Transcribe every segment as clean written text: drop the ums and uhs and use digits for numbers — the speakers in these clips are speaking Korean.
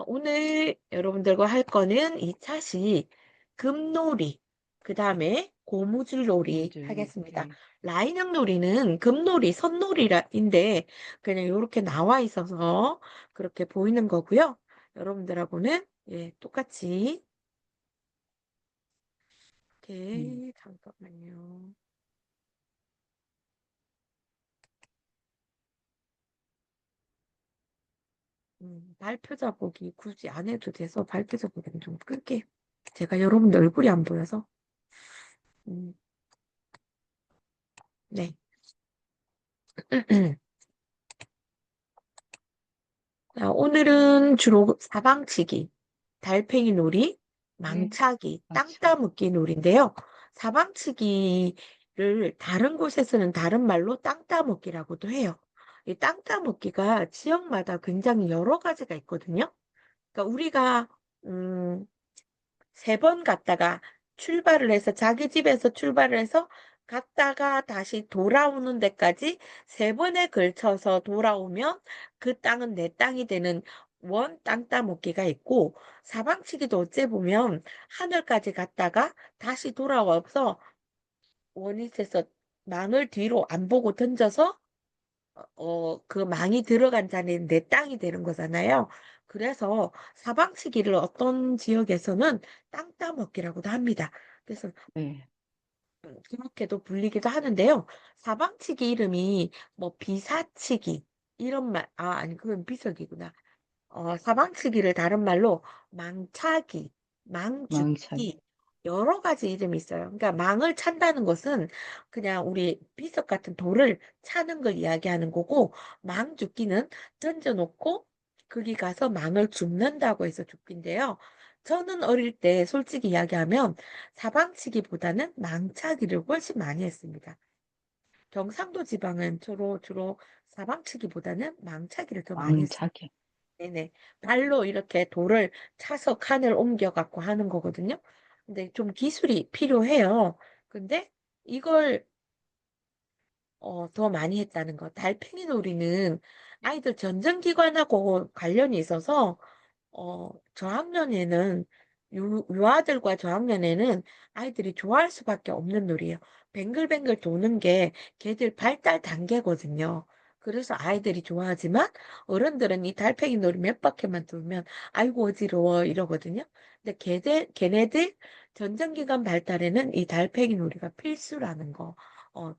오늘 여러분들과 할 거는 2차시 금놀이, 그 다음에 고무줄놀이 고무줄. 하겠습니다. 네. 라인형 놀이는 금놀이, 선놀이인데 그냥 이렇게 나와 있어서 그렇게 보이는 거고요. 여러분들하고는 똑같이 음. 이렇게 잠깐만요. 발표 자보기 굳이 안 해도 돼서 발표 자보기는 좀 끌게요. 제가 여러분들 얼굴이 안 보여서. 음, 네. 자, 오늘은 주로 사방치기, 달팽이 놀이, 네. 망차기, 땅 망치기. 따먹기 놀이인데요. 사방치기를 다른 곳에서는 다른 말로 땅 따먹기라고도 해요. 이 땅 따먹기가 지역마다 굉장히 여러 가지가 있거든요. 그러니까 우리가 음, 3번 갔다가 출발을 해서 자기 집에서 출발을 해서 갔다가 다시 돌아오는 데까지 3번에 걸쳐서 돌아오면 그 땅은 내 땅이 되는 원 땅 따먹기가 있고, 사방치기도 어째 보면 하늘까지 갔다가 다시 돌아와서 원위치에서 망을 뒤로 안 보고 던져서 그 망이 들어간 자리는 내 땅이 되는 거잖아요. 그래서 사방치기를 어떤 지역에서는 땅 따먹기라고도 합니다. 그래서 네. 그렇게도 불리기도 하는데요. 사방치기 이름이 뭐 비사치기 이런 말, 아니 그건 비석이구나. 사방치기를 다른 말로 망차기, 망치기. 망죽기 여러 가지 이름이 있어요. 그러니까 망을 찬다는 것은 그냥 우리 비석 같은 돌을 차는 걸 이야기하는 거고, 망죽기는 던져놓고 거기 가서 망을 줍는다고 해서 죽기인데요. 저는 어릴 때 솔직히 이야기하면 사방치기보다는 망차기를 훨씬 많이 했습니다. 경상도 지방은 주로 사방치기보다는 망차기를 더 많이 했습니다. 망차기. 네네. 발로 이렇게 돌을 차서 칸을 옮겨갖고 하는 거거든요. 근데 좀 기술이 필요해요. 근데 이걸 더 많이 했다는 거. 달팽이 놀이는 아이들 전전기관하고 관련이 있어서 저학년에는 유아들과 저학년에는 아이들이 좋아할 수밖에 없는 놀이에요. 뱅글뱅글 도는 게 걔들 발달 단계거든요. 그래서 아이들이 좋아하지만 어른들은 이 달팽이 놀이 몇 바퀴만 돌면 아이고 어지러워 이러거든요. 근데 걔네들 전정기관 발달에는 이 달팽이 놀이가 필수라는 거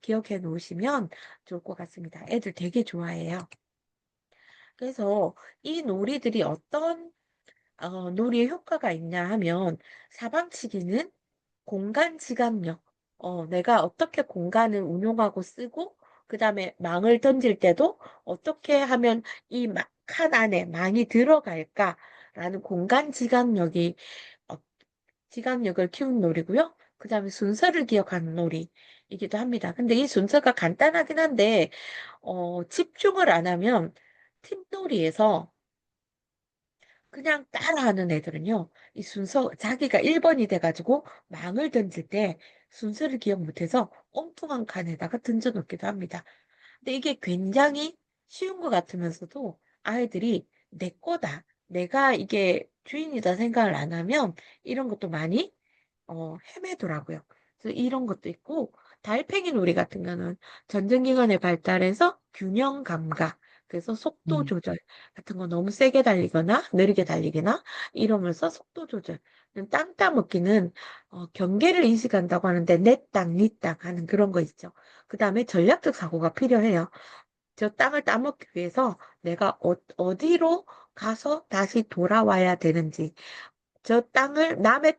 기억해 놓으시면 좋을 것 같습니다. 애들 되게 좋아해요. 그래서 이 놀이들이 어떤 놀이의 효과가 있냐 하면, 사방치기는 공간 지각력, 내가 어떻게 공간을 운용하고 쓰고 그다음에 망을 던질 때도 어떻게 하면 이 칸 안에 망이 들어갈까라는 공간 어, 지각력을 키운 놀이고요. 그다음에 순서를 기억하는 놀이이기도 합니다. 근데 이 순서가 간단하긴 한데 집중을 안 하면 팀놀이에서 그냥 따라하는 애들은요, 이 순서, 자기가 1번이 돼가지고 망을 던질 때 순서를 기억 못해서 엉뚱한 칸에다가 던져놓기도 합니다. 근데 이게 굉장히 쉬운 것 같으면서도 아이들이 내 거다, 내가 이게 주인이다 생각을 안 하면 이런 것도 많이 헤매더라고요. 그래서 이런 것도 있고, 달팽이 놀이 같은 거는 전쟁기관의 발달에서 균형 감각, 그래서 속도 음. 조절 같은 거 너무 세게 달리거나 느리게 달리거나 이러면서 속도 조절. 땅 따먹기는 경계를 인식한다고 하는데 내 땅, 네 땅 하는 그런 거 있죠. 그 다음에 전략적 사고가 필요해요. 저 땅을 따먹기 위해서 내가 어디로 가서 다시 돌아와야 되는지, 남의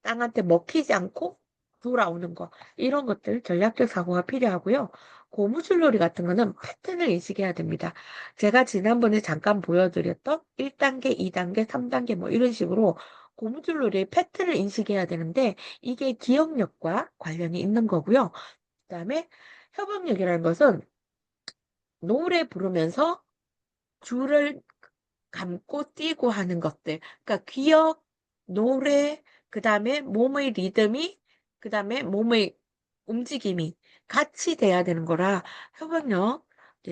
땅한테 먹히지 않고 돌아오는 거. 이런 것들 전략적 사고가 필요하고요. 고무줄놀이 같은 거는 패턴을 인식해야 됩니다. 제가 지난번에 잠깐 보여드렸던 1단계, 2단계, 3단계 뭐 이런 식으로 고무줄놀이의 패턴을 인식해야 되는데 이게 기억력과 관련이 있는 거고요. 그다음에 협업력이라는 것은 노래 부르면서 줄을 감고 뛰고 하는 것들. 그러니까 기억, 노래, 그다음에 몸의 리듬이, 그다음에 몸의 움직임이 같이 돼야 되는 거라 협업력,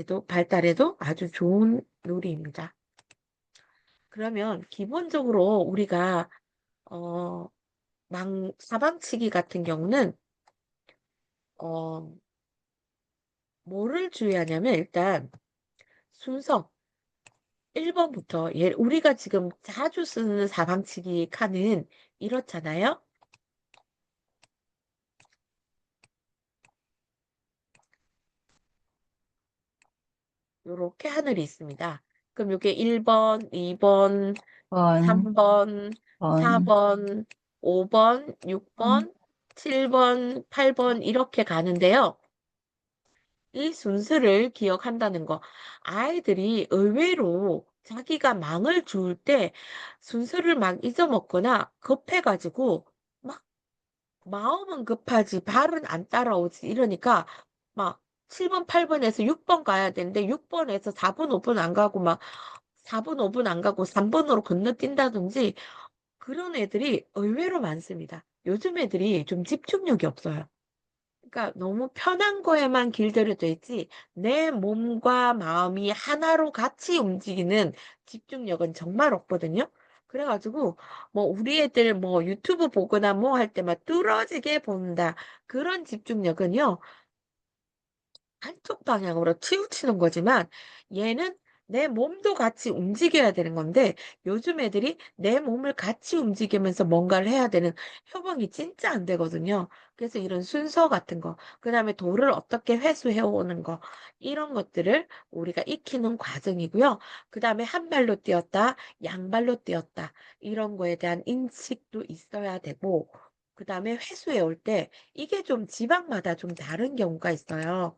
도 발달에도 아주 좋은 놀이입니다. 그러면 기본적으로 우리가 어, 사방치기 같은 경우는 어, 뭐를 주의하냐면 일단 순서 1번부터 우리가 지금 자주 쓰는 사방치기 칸은 이렇잖아요. 요렇게 하늘이 있습니다. 그럼 요게 1번, 2번, 번, 3번, 번, 4번, 5번, 번. 6번, 7번, 8번 이렇게 가는데요. 이 순서를 기억한다는 거. 아이들이 의외로 자기가 망을 주울 때 순서를 막 잊어먹거나 급해가지고 막 마음은 급하지 발은 안 따라오지 이러니까 막 7번, 8번에서 6번 가야 되는데 6번에서 4번, 5번 안 가고 막 4번, 5번 안 가고 3번으로 건너뛴다든지 그런 애들이 의외로 많습니다. 요즘 애들이 좀 집중력이 없어요. 그러니까 너무 편한 거에만 길들여져 있지 내 몸과 마음이 하나로 같이 움직이는 집중력은 정말 없거든요. 그래가지고 뭐 우리 애들 뭐 유튜브 보거나 뭐 할 때 막 뚫어지게 본다. 그런 집중력은요. 한쪽 방향으로 치우치는 거지만 얘는 내 몸도 같이 움직여야 되는 건데 요즘 애들이 내 몸을 같이 움직이면서 뭔가를 해야 되는 협응이 진짜 안 되거든요. 그래서 이런 순서 같은 거, 그다음에 돌을 어떻게 회수해 오는 거 이런 것들을 우리가 익히는 과정이고요. 그다음에 한 발로 뛰었다, 양발로 뛰었다 이런 거에 대한 인식도 있어야 되고 그다음에 회수해 올 때 이게 좀 지방마다 좀 다른 경우가 있어요.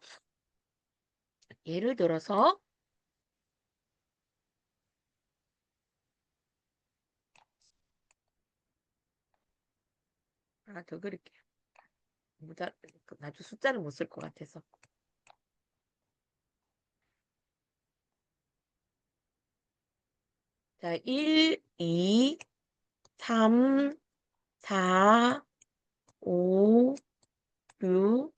예를 들어서 하나 더 그릴게요. 나도 숫자를 못 쓸 것 같아서. 자, 1, 2, 3, 4, 5, 6,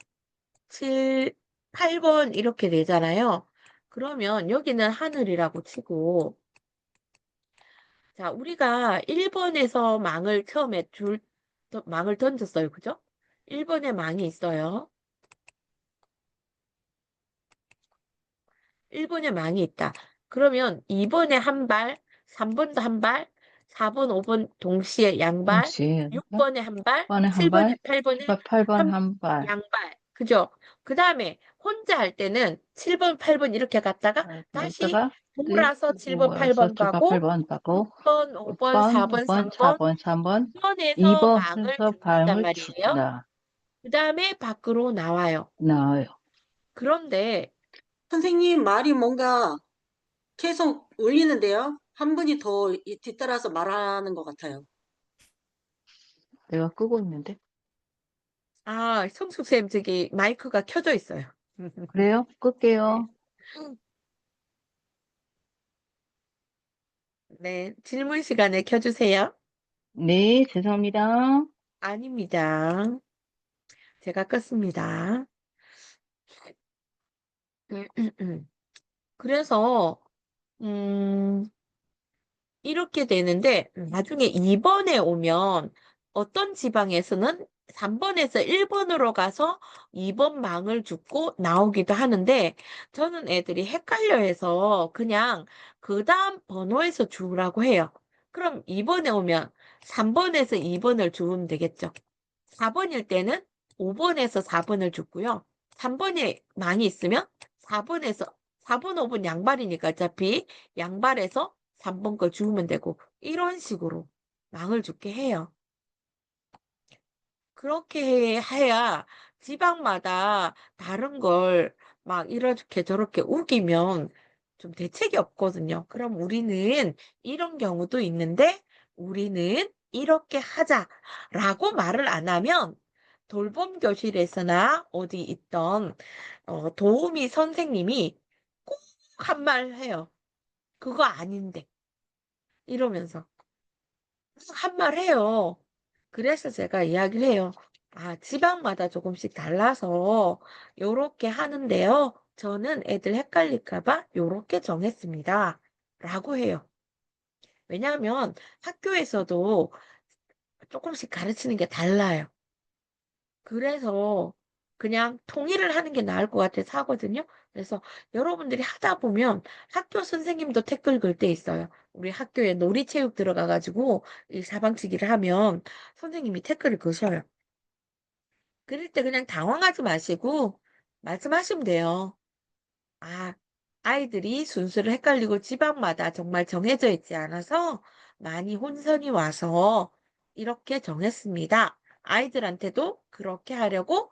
7, 8번 이렇게 되잖아요. 그러면 여기는 하늘이라고 치고 자, 우리가 1번에서 망을 던졌어요. 그죠? 1번에 망이 있어요. 1번에 망이 있다. 그러면 2번에 한 발, 3번도 한 발, 4번, 5번 동시에 양발, 동시에 6번에 한 발, 번에 한 7번에, 발, 8번에 8번 한 한 발. 양발. 그죠? 그 다음에 혼자 할 때는 7번, 8번 이렇게 갔다가 다시 여기다가 돌아서 7번, 모여서 8번 주가 가고 8번 가고 6번, 5번, 6번, 4번, 5번, 3번, 4번, 3번, 2번에서 망을 2번에서 준단 발을 말이에요. 준다. 그 다음에 밖으로 나와요. 나와요. 그런데 선생님 말이 뭔가 계속 울리는데요. 한 분이 더 뒤따라서 말하는 것 같아요. 내가 끄고 있는데. 성숙쌤 저기 마이크가 켜져 있어요. 그래요? 네. 끌게요. 네, 질문 시간에 켜주세요. 네, 죄송합니다. 아닙니다. 제가 껐습니다. 그래서, 음, 이렇게 되는데, 나중에 2번에 오면 어떤 지방에서는 3번에서 1번으로 가서 2번 망을 줍고 나오기도 하는데, 저는 애들이 헷갈려 해서 그냥 그 다음 번호에서 주라고 해요. 그럼 2번에 오면 3번에서 2번을 주면 되겠죠. 4번일 때는 5번에서 4번을 줬고요. 3번에 망이 있으면 4번, 5번 양발이니까 어차피 양발에서 3번 걸 주우면 되고 이런 식으로 망을 죽게 해요. 그렇게 해야 지방마다 다른 걸 막 이렇게 저렇게 우기면 좀 대책이 없거든요. 그럼 우리는 이런 경우도 있는데 우리는 이렇게 하자라고 말을 안 하면 돌봄 교실에서나 어디 있던 도우미 선생님이 꼭 한 말 해요. 그거 아닌데 이러면서 한 말 해요. 그래서 제가 이야기를 해요. 지방마다 조금씩 달라서 요렇게 하는데요. 저는 애들 헷갈릴까 봐 요렇게 정했습니다. 라고 해요. 왜냐하면 학교에서도 조금씩 가르치는 게 달라요. 그래서 그냥 통일을 하는 게 나을 것 같아서 하거든요. 그래서 여러분들이 하다 보면 학교 선생님도 댓글 걸 때 있어요. 우리 학교에 놀이체육 들어가 가지고 이 사방치기를 하면 선생님이 댓글을 거셔요. 그럴 때 그냥 당황하지 마시고 말씀하시면 돼요. 아, 아이들이 순서를 헷갈리고 지방마다 정말 정해져 있지 않아서 많이 혼선이 와서 이렇게 정했습니다. 아이들한테도 그렇게 하려고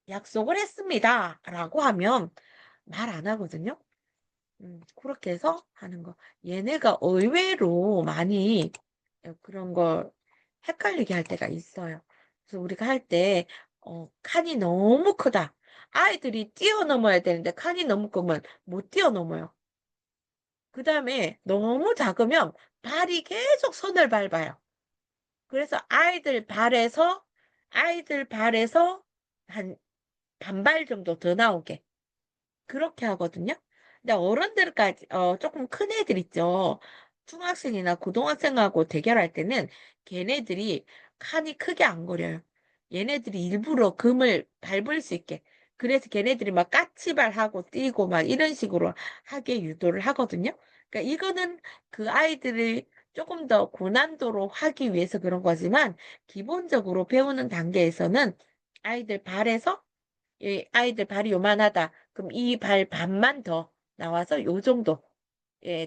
약속을 했습니다. 라고 하면 말 안 하거든요. 그렇게 해서 하는 거. 얘네가 의외로 많이 그런 걸 헷갈리게 할 때가 있어요. 그래서 우리가 할 때, 칸이 너무 크다. 아이들이 뛰어넘어야 되는데 칸이 너무 크면 못 뛰어넘어요. 그 다음에 너무 작으면 발이 계속 선을 밟아요. 그래서 아이들 발에서 한 반발 정도 더 나오게. 그렇게 하거든요. 근데 어른들까지 조금 큰 애들 있죠. 중학생이나 고등학생하고 대결할 때는 걔네들이 칸이 크게 안 거려요. 얘네들이 일부러 금을 밟을 수 있게. 그래서 걔네들이 막 까치발하고 뛰고 막 이런 식으로 하게 유도를 하거든요. 그러니까 이거는 그 아이들을 조금 더 고난도로 하기 위해서 그런 거지만 기본적으로 배우는 단계에서는 아이들 발에서 아이들 발이 요만하다. 그럼 이 발 반만 더 나와서 요 정도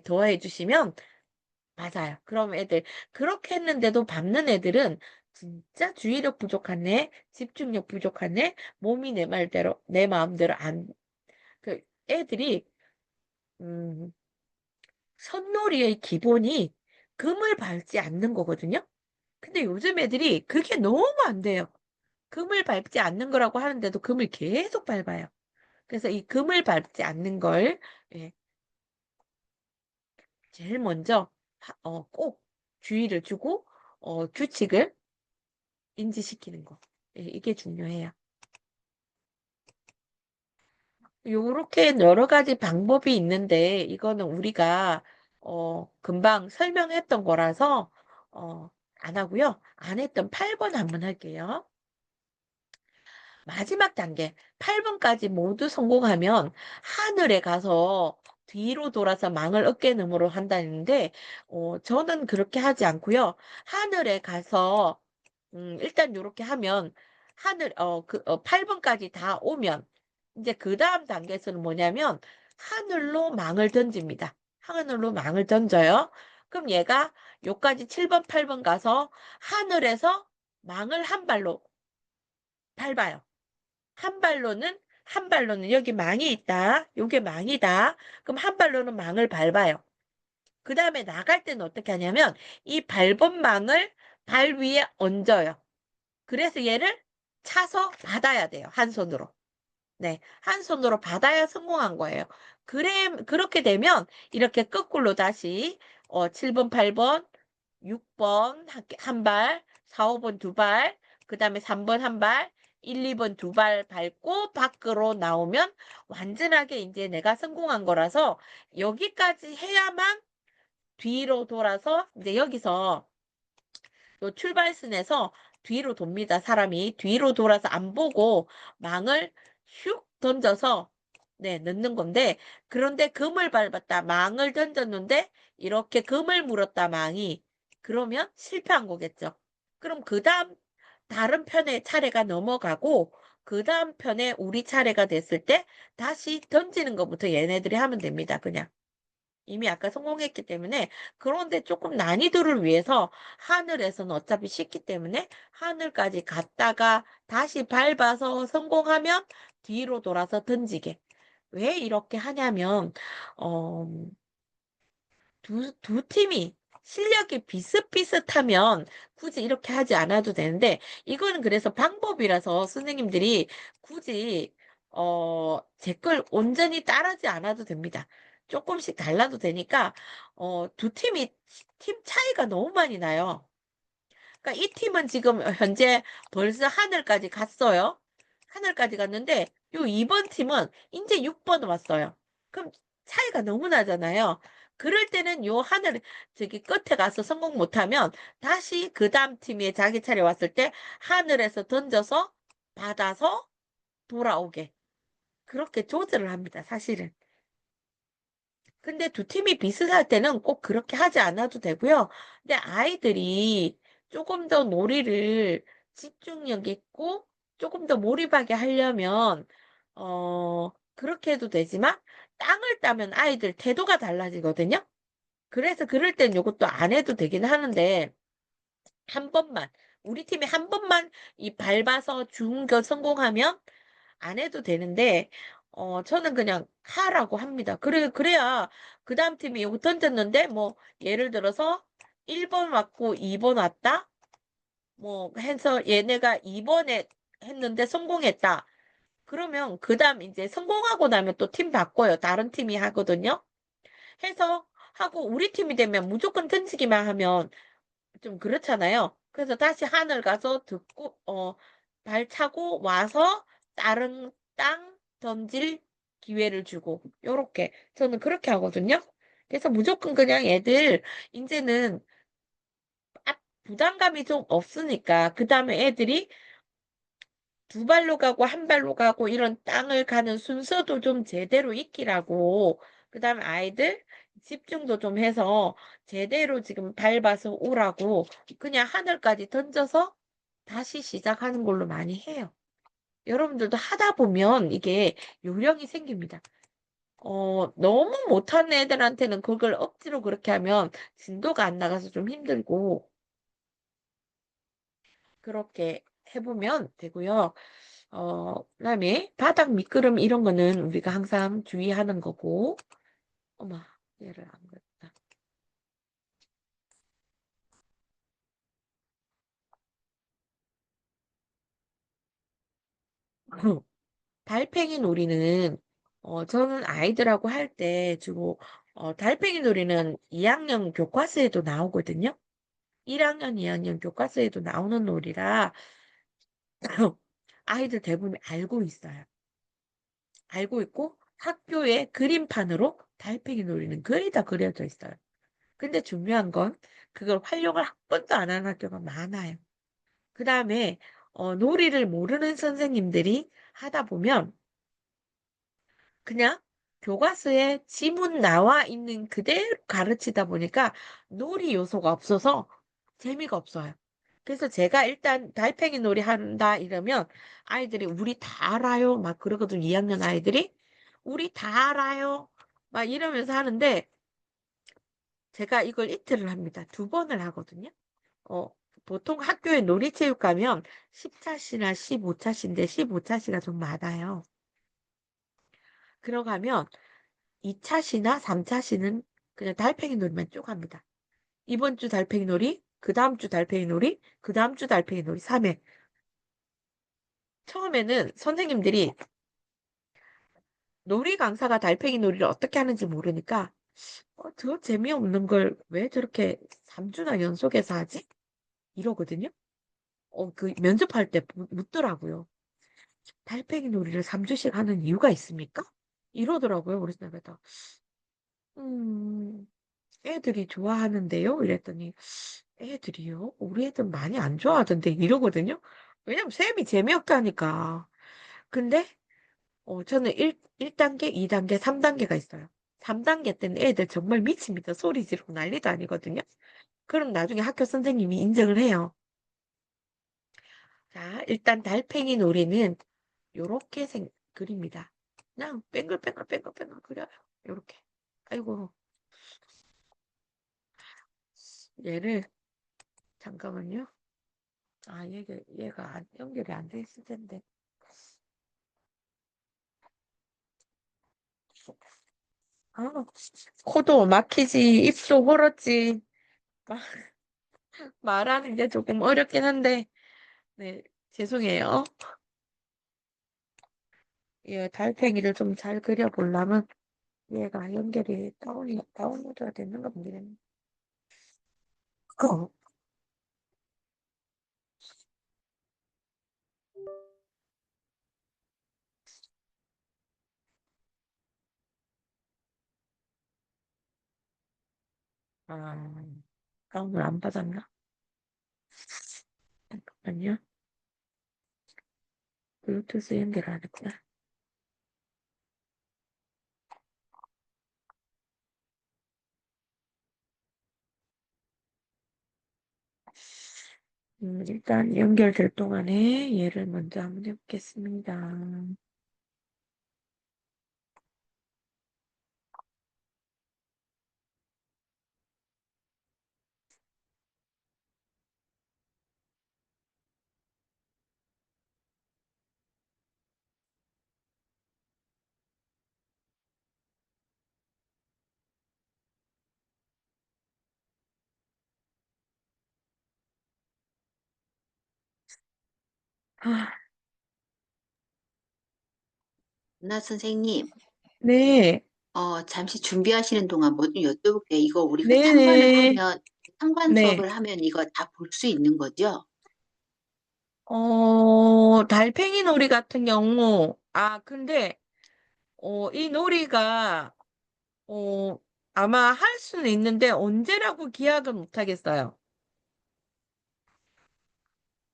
더해 주시면 맞아요. 그럼 애들 그렇게 했는데도 밟는 애들은 진짜 주의력 부족한 애, 집중력 부족한 애, 몸이 내 말대로 내 마음대로 안 그 애들이 음 선놀이의 기본이 금을 밟지 않는 거거든요. 근데 요즘 애들이 그게 너무 안 돼요. 금을 밟지 않는 거라고 하는데도 금을 계속 밟아요. 그래서 이 금을 밟지 않는 걸 예, 제일 먼저 꼭 주의를 주고 규칙을 인지시키는 거. 예, 이게 중요해요. 요렇게 여러 가지 방법이 있는데 이거는 우리가 금방 설명했던 거라서 어, 안 하고요. 안 했던 8번 한번 할게요. 마지막 단계 8번까지 모두 성공하면 하늘에 가서 뒤로 돌아서 망을 어깨너머로 한다는데 저는 그렇게 하지 않고요. 하늘에 가서 일단 요렇게 하면 8번까지 다 오면 이제 그다음 단계에서는 뭐냐면 하늘로 망을 던집니다. 하늘로 망을 던져요. 그럼 얘가 요까지 7번, 8번 가서 하늘에서 망을 한 발로 밟아요. 한 발로는 여기 망이 있다. 요게 망이다. 그럼 한 발로는 망을 밟아요. 그 다음에 나갈 때는 어떻게 하냐면 이 밟은 망을 발 위에 얹어요. 그래서 얘를 차서 받아야 돼요. 한 손으로. 네, 한 손으로 받아야 성공한 거예요. 그렇게 되면 이렇게 거꾸로 다시 7번, 8번, 6번 한 발, 4, 5번 두 발, 그 다음에 3번 한 발, 1, 2번 두 발 밟고 밖으로 나오면 완전하게 이제 내가 성공한 거라서 여기까지 해야만 뒤로 돌아서 이제 여기서 요 출발선에서 뒤로 돕니다. 사람이 뒤로 돌아서 안 보고 망을 슉 던져서 네, 넣는 건데 그런데 금을 밟았다. 망을 던졌는데 이렇게 금을 물었다. 망이 그러면 실패한 거겠죠. 그럼 그다음 다른 편의 차례가 넘어가고 그다음 편에 우리 차례가 됐을 때 다시 던지는 것부터 얘네들이 하면 됩니다. 그냥. 이미 아까 성공했기 때문에 그런데 조금 난이도를 위해서 하늘에서는 어차피 쉽기 때문에 하늘까지 갔다가 다시 밟아서 성공하면 뒤로 돌아서 던지게. 왜 이렇게 하냐면 어, 두 팀이 실력이 비슷비슷하면 굳이 이렇게 하지 않아도 되는데 이거는 그래서 방법이라서 선생님들이 굳이 제 걸 온전히 따르지 않아도 됩니다. 조금씩 달라도 되니까 두 팀이 팀 차이가 너무 많이 나요. 그러니까 이 팀은 지금 현재 벌써 하늘까지 갔어요. 하늘까지 갔는데 요 2번 팀은 이제 6번 왔어요. 그럼 차이가 너무 나잖아요. 그럴 때는 요 하늘, 저기 끝에 가서 성공 못하면 다시 그 다음 팀이 자기 차례 왔을 때 하늘에서 던져서 받아서 돌아오게. 그렇게 조절을 합니다, 사실은. 근데 두 팀이 비슷할 때는 꼭 그렇게 하지 않아도 되고요. 근데 아이들이 조금 더 놀이를 집중력 있고 조금 더 몰입하게 하려면, 그렇게 해도 되지만, 땅을 따면 아이들 태도가 달라지거든요. 그래서 그럴 땐 요것도 안 해도 되긴 하는데, 한 번만, 우리 팀이 한 번만 이 밟아서 죽은 거 성공하면 안 해도 되는데, 저는 그냥 하라고 합니다. 그래야 그 다음 팀이 이거 던졌는데, 뭐, 예를 들어서 1번 왔고 2번 왔다? 뭐, 해서 얘네가 2번에 했는데 성공했다. 그러면 그 다음 이제 성공하고 나면 또 팀 바꿔요. 다른 팀이 하거든요. 해서 하고 우리 팀이 되면 무조건 던지기만 하면 좀 그렇잖아요. 그래서 다시 하늘 가서 듣고, 발차고 와서 다른 땅 던질 기회를 주고, 요렇게. 저는 그렇게 하거든요. 그래서 무조건 그냥 애들, 이제는 부담감이 좀 없으니까, 그 다음에 애들이 두 발로 가고 한 발로 가고 이런 땅을 가는 순서도 좀 제대로 익히라고. 그 다음에 아이들 집중도 좀 해서 제대로 지금 밟아서 오라고 그냥 하늘까지 던져서 다시 시작하는 걸로 많이 해요. 여러분들도 하다 보면 이게 요령이 생깁니다. 너무 못하는 애들한테는 그걸 억지로 그렇게 하면 진도가 안 나가서 좀 힘들고 그렇게 해보면 되고요. 그다음에 바닥 미끄럼 이런 거는 우리가 항상 주의하는 거고. 어머, 얘를 안 그랬다. 달팽이 놀이는, 저는 아이들하고 할 때 주로, 달팽이 놀이는 2학년 교과서에도 나오거든요. 1학년, 2학년 교과서에도 나오는 놀이라 아이들 대부분 알고 있어요. 알고 있고 학교에 그림판으로 달팽이 놀이는 거의 다 그려져 있어요. 근데 중요한 건 그걸 활용을 한 번도 안 하는 학교가 많아요. 그 다음에 놀이를 모르는 선생님들이 하다 보면 그냥 교과서에 지문 나와 있는 그대로 가르치다 보니까 놀이 요소가 없어서 재미가 없어요. 그래서 제가 일단 달팽이 놀이 한다 이러면 아이들이 우리 다 알아요. 막 그러거든. 2학년 아이들이. 우리 다 알아요. 막 이러면서 하는데 제가 이걸 이틀을 합니다. 두 번을 하거든요. 어, 보통 학교에 놀이체육 가면 10차시나 15차시인데 15차시가 좀 많아요. 들어가면 2차시나 3차시는 그냥 달팽이 놀이만 쭉 합니다. 이번 주 달팽이 놀이, 그 다음 주 달팽이 놀이, 그 다음 주 달팽이 놀이 3회. 처음에는 선생님들이 놀이 강사가 달팽이 놀이를 어떻게 하는지 모르니까 저 재미없는 걸 왜 저렇게 3주나 연속해서 하지? 이러거든요. 그 면접할 때 묻더라고요. 달팽이 놀이를 3주씩 하는 이유가 있습니까? 이러더라고요. 그래서 내가 음, 애들이 좋아하는데요? 이랬더니, 애들이요? 우리 애들 많이 안 좋아하던데 이러거든요? 왜냐면 쌤이 재미없다니까. 근데, 저는 1단계, 2단계, 3단계가 있어요. 3단계 때는 애들 정말 미칩니다. 소리 지르고 난리도 아니거든요. 그럼 나중에 학교 선생님이 인정을 해요. 자, 일단 달팽이 놀이는 요렇게 그립니다. 그냥 뱅글뱅글 그려요. 요렇게. 아이고, 얘를, 잠깐만요. 얘가 연결이 안 돼 있을 텐데. 아, 코도 막히지, 입도 벌었지. 마- 말하는 게 조금 어렵긴 한데, 네, 죄송해요. 예, 달팽이를 좀 잘 그려보려면 얘가 연결이 다운로드가 됐는가 모르겠네. 어, 아, 오늘 안 받았나? 잠깐만요. 블루투스 연결 안 했구나. 일단 연결될 동안에 얘를 먼저 한번 해보겠습니다. 아, 나 선생님, 네, 잠시 준비하시는 동안 뭐 좀 여쭤볼게요. 이거 우리가 네네, 상관 네. 수업을 하면 이거 다 볼 수 있는 거죠? 달팽이 놀이 같은 경우, 근데, 이 놀이가, 어, 아마 할 수는 있는데, 언제라고 기약은 못 하겠어요.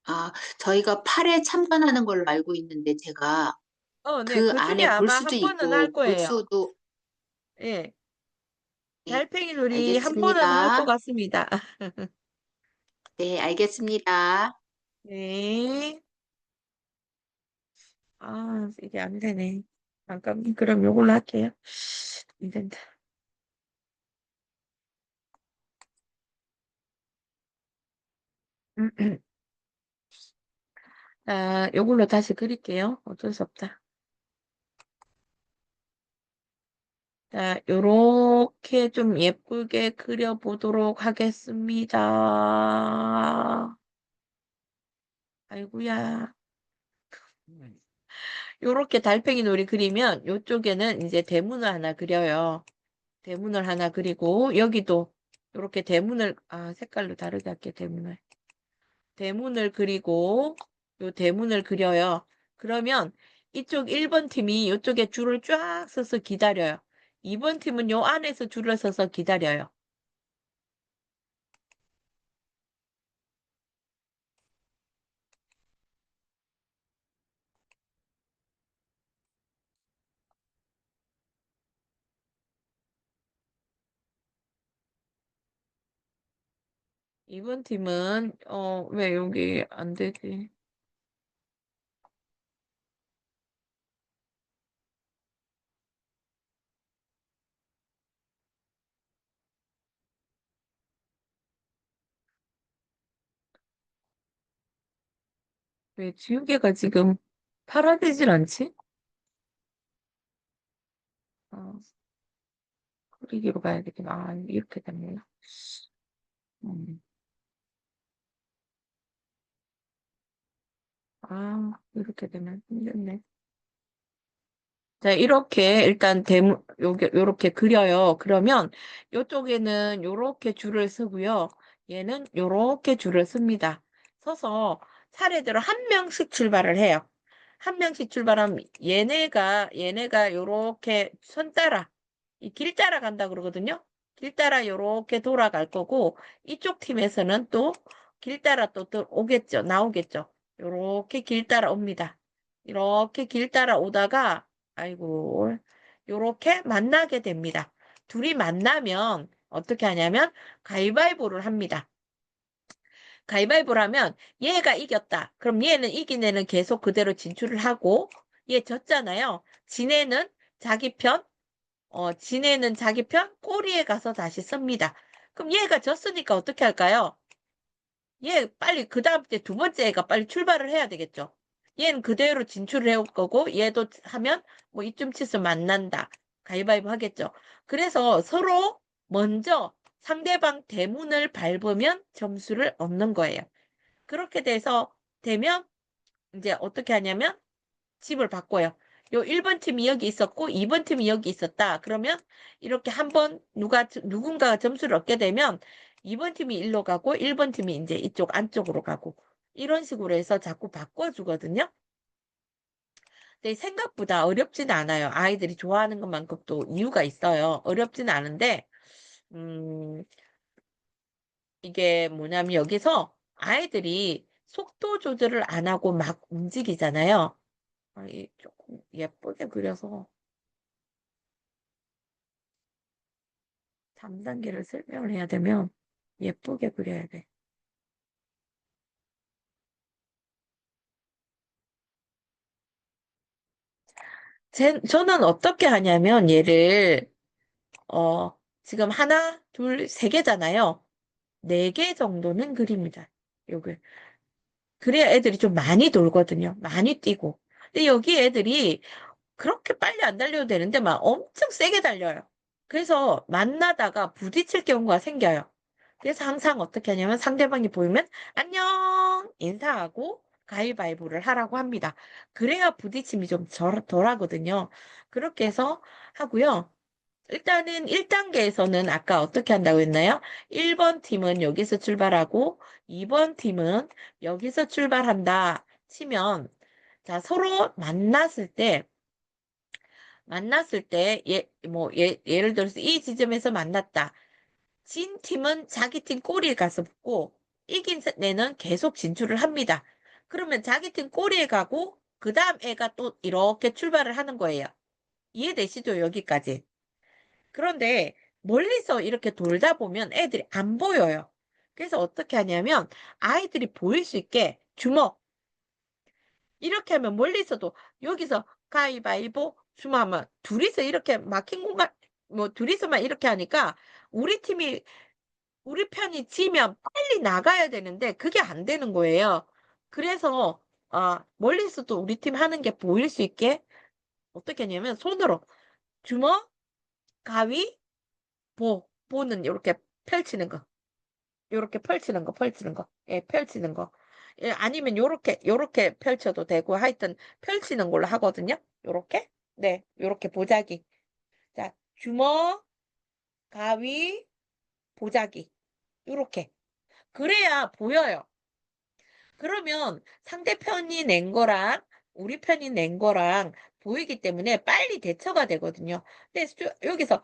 아, 저희가 8회 참관하는 걸로 알고 있는데 제가 네, 그 그 중에 안에 볼 아마 수도 한 번은 할 있고 볼 거예요. 수도, 예, 네, 달팽이 놀이 한 번은 할 것 알겠습니다. 같습니다. 네, 알겠습니다. 네. 이게 안 되네. 잠깐, 그럼 요걸로 할게요. 안 된다. 요걸로 다시 그릴게요. 어쩔 수 없다. 자, 요렇게 좀 예쁘게 그려보도록 하겠습니다. 아이고야. 요렇게 달팽이 놀이 그리면 요쪽에는 이제 대문을 하나 그려요. 대문을 하나 그리고 여기도 요렇게 대문을, 색깔로 다르게 할게, 대문을. 대문을 그리고 요 대문을 그려요. 그러면 이쪽 1번 팀이 이쪽에 줄을 쫙 서서 기다려요. 2번 팀은 요 안에서 줄을 서서 기다려요. 2번 팀은 왜 여기 안 되지? 왜 지우개가 지금 팔아되질 않지? 어, 그리기로 가야 되겠다. 이렇게 됐네요. 음. 이렇게 되면 힘드네. 자, 이렇게 일단 요렇게 그려요. 그러면 요쪽에는 요렇게 줄을 서고요. 얘는 요렇게 줄을 씁니다. 서서 차례대로 한 명씩 출발을 해요. 한 명씩 출발하면 얘네가 요렇게 선 따라 이 길 따라 간다 그러거든요. 길 따라 요렇게 돌아갈 거고 이쪽 팀에서는 또 길 따라 또 오겠죠. 나오겠죠. 요렇게 길 따라 옵니다. 이렇게 길 따라 오다가 아이고, 요렇게 만나게 됩니다. 둘이 만나면 어떻게 하냐면 가위바위보를 합니다. 가위바위보를 하면 얘가 이겼다. 그럼 얘는 이긴 애는 계속 그대로 진출을 하고 얘 졌잖아요. 자기 편, 지네는 자기 편 꼬리에 가서 다시 씁니다. 그럼 얘가 졌으니까 어떻게 할까요? 얘 빨리 그 다음 때 두 번째 애가 빨리 출발을 해야 되겠죠. 얘는 그대로 진출을 해올 거고 얘도 하면 뭐 이쯤 치서 만난다. 가위바위보 하겠죠. 그래서 서로 먼저 상대방 대문을 밟으면 점수를 얻는 거예요. 그렇게 되면 이제 어떻게 하냐면 집을 바꿔요. 요 1번 팀이 여기 있었고 2번 팀이 여기 있었다. 그러면 이렇게 한번 누군가가 점수를 얻게 되면 2번 팀이 일로 가고 1번 팀이 이제 이쪽 안쪽으로 가고 이런 식으로 해서 자꾸 바꿔주거든요. 근데 생각보다 어렵진 않아요. 아이들이 좋아하는 것만큼 또 이유가 있어요. 어렵진 않은데 음, 이게 뭐냐면 여기서 아이들이 속도 조절을 안 하고 막 움직이잖아요. 조금 예쁘게 그려서 3단계를 설명을 해야 되면 예쁘게 그려야 돼. 저는 어떻게 하냐면 얘를 지금 하나, 둘, 세 개잖아요. 네 개 정도는 그립니다. 요걸. 그래야 애들이 좀 많이 돌거든요. 많이 뛰고. 근데 여기 애들이 그렇게 빨리 안 달려도 되는데 막 엄청 세게 달려요. 그래서 만나다가 부딪힐 경우가 생겨요. 그래서 항상 어떻게 하냐면 상대방이 보이면 안녕 인사하고 가위바위보를 하라고 합니다. 그래야 부딪힘이 좀 덜 하거든요. 그렇게 해서 하고요. 일단은 1단계에서는 아까 어떻게 한다고 했나요? 1번 팀은 여기서 출발하고 2번 팀은 여기서 출발한다 치면 자, 서로 만났을 때, 예를 들어서 이 지점에서 만났다. 진 팀은 자기 팀 꼬리에 가서 붙고, 이긴 애는 계속 진출을 합니다. 그러면 자기 팀 꼬리에 가고, 그 다음 애가 또 이렇게 출발을 하는 거예요. 이해되시죠? 여기까지. 그런데 멀리서 이렇게 돌다 보면 애들이 안 보여요. 그래서 어떻게 하냐면, 아이들이 보일 수 있게 주먹, 이렇게 하면 멀리서도 여기서 가위바위보 주마만 둘이서 이렇게 막힌 공간 뭐 둘이서만 이렇게 하니까 우리 팀이 우리 편이 지면 빨리 나가야 되는데 그게 안 되는 거예요. 그래서 멀리서도 우리 팀 하는 게 보일 수 있게 어떻게 하냐면 손으로 주먹, 가위, 보는 이렇게 펼치는 거. 요렇게 펼치는 거. 예, 펼치는 거. 예, 아니면 요렇게 펼쳐도 되고, 하여튼, 펼치는 걸로 하거든요. 요렇게. 네, 요렇게 보자기. 자, 주먹, 가위, 보자기. 요렇게. 그래야 보여요. 그러면 상대편이 낸 거랑 우리 편이 낸 거랑 보이기 때문에 빨리 대처가 되거든요. 근데 여기서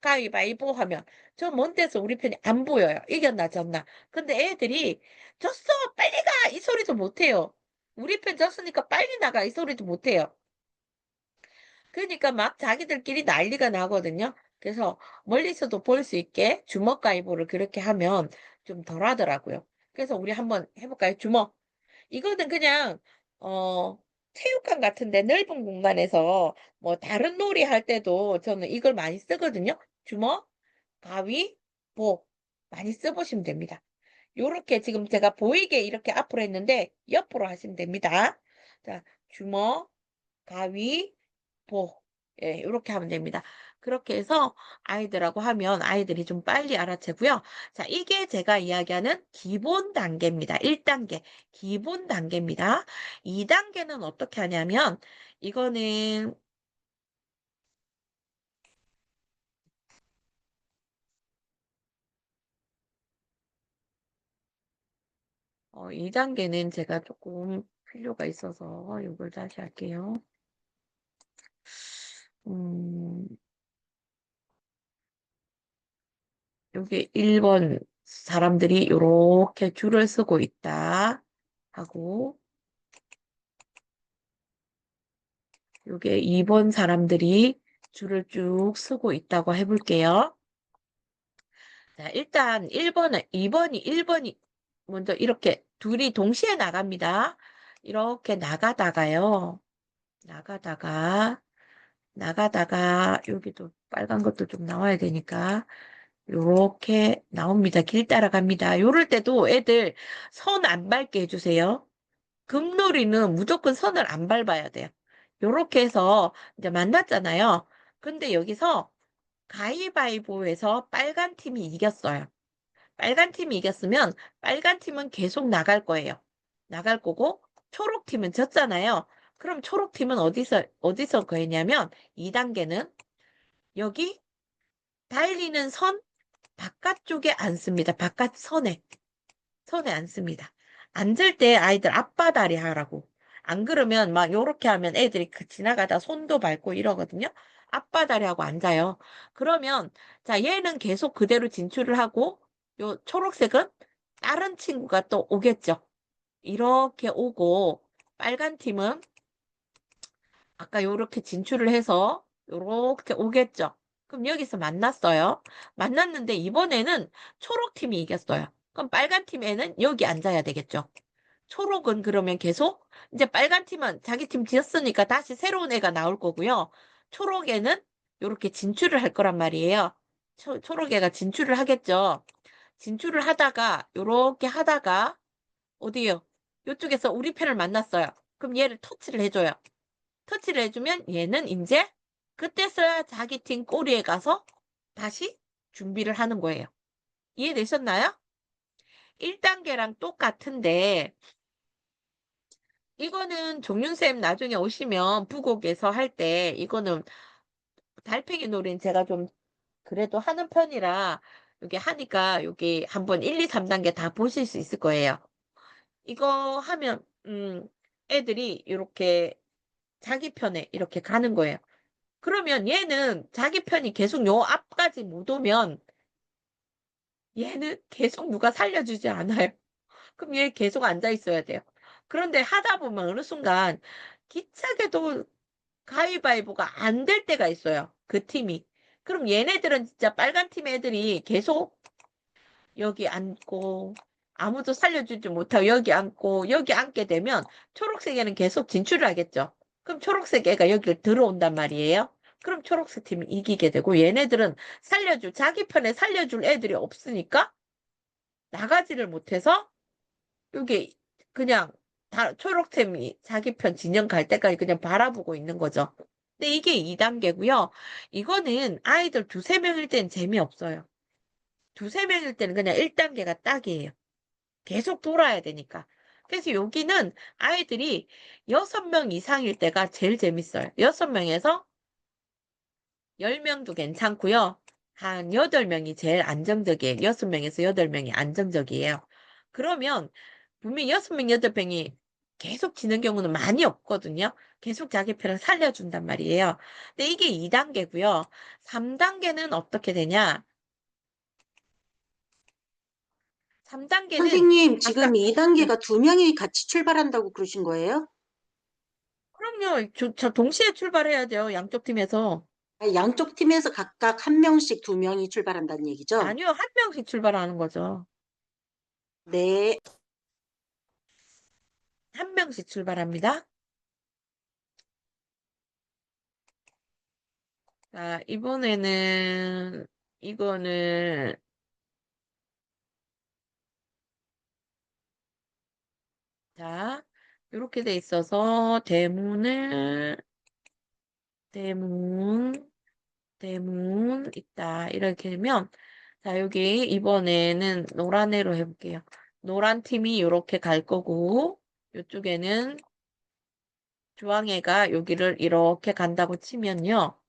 가위바위보 하면 저 먼 데서 우리 편이 안 보여요. 이겼나 졌나. 근데 애들이 졌어 빨리 가 이 소리도 못해요. 우리 편 졌으니까 빨리 나가 이 소리도 못해요. 그러니까 막 자기들끼리 난리가 나거든요. 그래서 멀리서도 볼 수 있게 주먹 가위보를 그렇게 하면 좀 덜 하더라고요. 그래서 우리 한번 해볼까요? 주먹. 이거는 그냥 어 체육관 같은데 넓은 공간에서 뭐 다른 놀이 할 때도 저는 이걸 많이 쓰거든요. 주먹, 가위, 보 많이 써보시면 됩니다. 요렇게 지금 제가 보이게 이렇게 앞으로 했는데 옆으로 하시면 됩니다. 자, 주먹, 가위, 보. 예, 요렇게 하면 됩니다. 그렇게 해서 아이들하고 하면 아이들이 좀 빨리 알아채고요. 자, 이게 제가 이야기하는 기본 단계입니다. 1단계. 기본 단계입니다. 2단계는 어떻게 하냐면, 이거는, 2단계는 제가 조금 필요가 있어서 이걸 다시 할게요. 음, 여기 1번 사람들이 이렇게 줄을 서고 있다 하고, 요게 2번 사람들이 줄을 쭉 서고 있다고 해볼게요. 자, 일단 1번이 먼저 이렇게 둘이 동시에 나갑니다. 이렇게 나가다가요. 나가다가 여기도 빨간 것도 좀 나와야 되니까 요렇게 나옵니다. 길 따라갑니다. 요럴 때도 애들 선 안 밟게 해주세요. 금놀이는 무조건 선을 안 밟아야 돼요. 요렇게 해서 이제 만났잖아요. 근데 여기서 가위바위보에서 빨간 팀이 이겼어요. 빨간 팀이 이겼으면 빨간 팀은 계속 나갈 거예요. 나갈 거고 초록 팀은 졌잖아요. 그럼 초록 팀은 어디서 거했냐면 2단계는 여기 달리는 선 바깥쪽에 앉습니다. 바깥 선에 앉습니다. 앉을 때 아이들 앞바다리 하라고. 안 그러면 막 요렇게 하면 애들이 지나가다 손도 밟고 이러거든요. 앞바다리 하고 앉아요. 그러면 자 얘는 계속 그대로 진출을 하고 요 초록색은 다른 친구가 또 오겠죠. 이렇게 오고 빨간 팀은 아까 요렇게 진출을 해서 요렇게 오겠죠. 그럼 여기서 만났어요. 만났는데 이번에는 초록팀이 이겼어요. 그럼 빨간 팀에는 여기 앉아야 되겠죠. 초록은 그러면 계속 이제 빨간 팀은 자기 팀 지었으니까 다시 새로운 애가 나올 거고요. 초록에는 요렇게 진출을 할 거란 말이에요. 초록애가 진출을 하겠죠. 진출을 하다가 요렇게 하다가 어디요? 요쪽에서 우리 편을 만났어요. 그럼 얘를 터치를 해줘요. 터치를 해주면 얘는 이제 그때서야 자기 팀 꼬리에 가서 다시 준비를 하는 거예요. 이해되셨나요? 1단계랑 똑같은데 이거는 종윤쌤 나중에 오시면 부곡에서 할 때 이거는 달팽이 놀이는 제가 좀 그래도 하는 편이라 여기 하니까 여기 한번 1, 2, 3단계 다 보실 수 있을 거예요. 이거 하면 애들이 이렇게 자기 편에 이렇게 가는 거예요. 그러면 얘는 자기 편이 계속 요 앞까지 못 오면 얘는 계속 누가 살려주지 않아요. 그럼 얘 계속 앉아 있어야 돼요. 그런데 하다 보면 어느 순간 기차게도 가위바위보가 안 될 때가 있어요. 그 팀이. 그럼 얘네들은 진짜 빨간 팀 애들이 계속 여기 앉고 아무도 살려주지 못하고 여기 앉고 여기 앉게 되면 초록색 애는 계속 진출을 하겠죠. 그럼 초록색 애가 여기를 들어온단 말이에요. 그럼 초록색 팀이 이기게 되고 얘네들은 자기 편에 살려줄 애들이 없으니까 나가지를 못해서 여기 그냥 초록팀이 자기 편 진영 갈 때까지 그냥 바라보고 있는 거죠. 근데 이게 2단계고요. 이거는 아이들 두세 명일 땐 재미없어요. 두세 명일 때는 그냥 1단계가 딱이에요. 계속 돌아야 되니까. 그래서 여기는 아이들이 6명 이상일 때가 제일 재밌어요. 6명에서 10명도 괜찮고요. 한 8명이 제일 안정적이에요. 6명에서 8명이 안정적이에요. 그러면 분명히 6명, 8명이 계속 지는 경우는 많이 없거든요. 계속 자기 편을 살려준단 말이에요. 근데 이게 2단계고요. 3단계는 어떻게 되냐? 3단계는 선생님, 아까 지금 2단계가 두 명이 같이 출발한다고 그러신 거예요? 그럼요. 저 동시에 출발해야 돼요. 양쪽 팀에서. 아니, 양쪽 팀에서 각각 한 명씩 두 명이 출발한다는 얘기죠? 아니요. 한 명씩 출발하는 거죠. 네. 한 명씩 출발합니다. 자, 이거는 자, 이렇게 돼 있어서 대문 있다. 이렇게 되면 자, 여기 이번에는 노란 애로 해볼게요. 노란 팀이 이렇게 갈 거고 이쪽에는 주황애가 여기를 이렇게 간다고 치면요.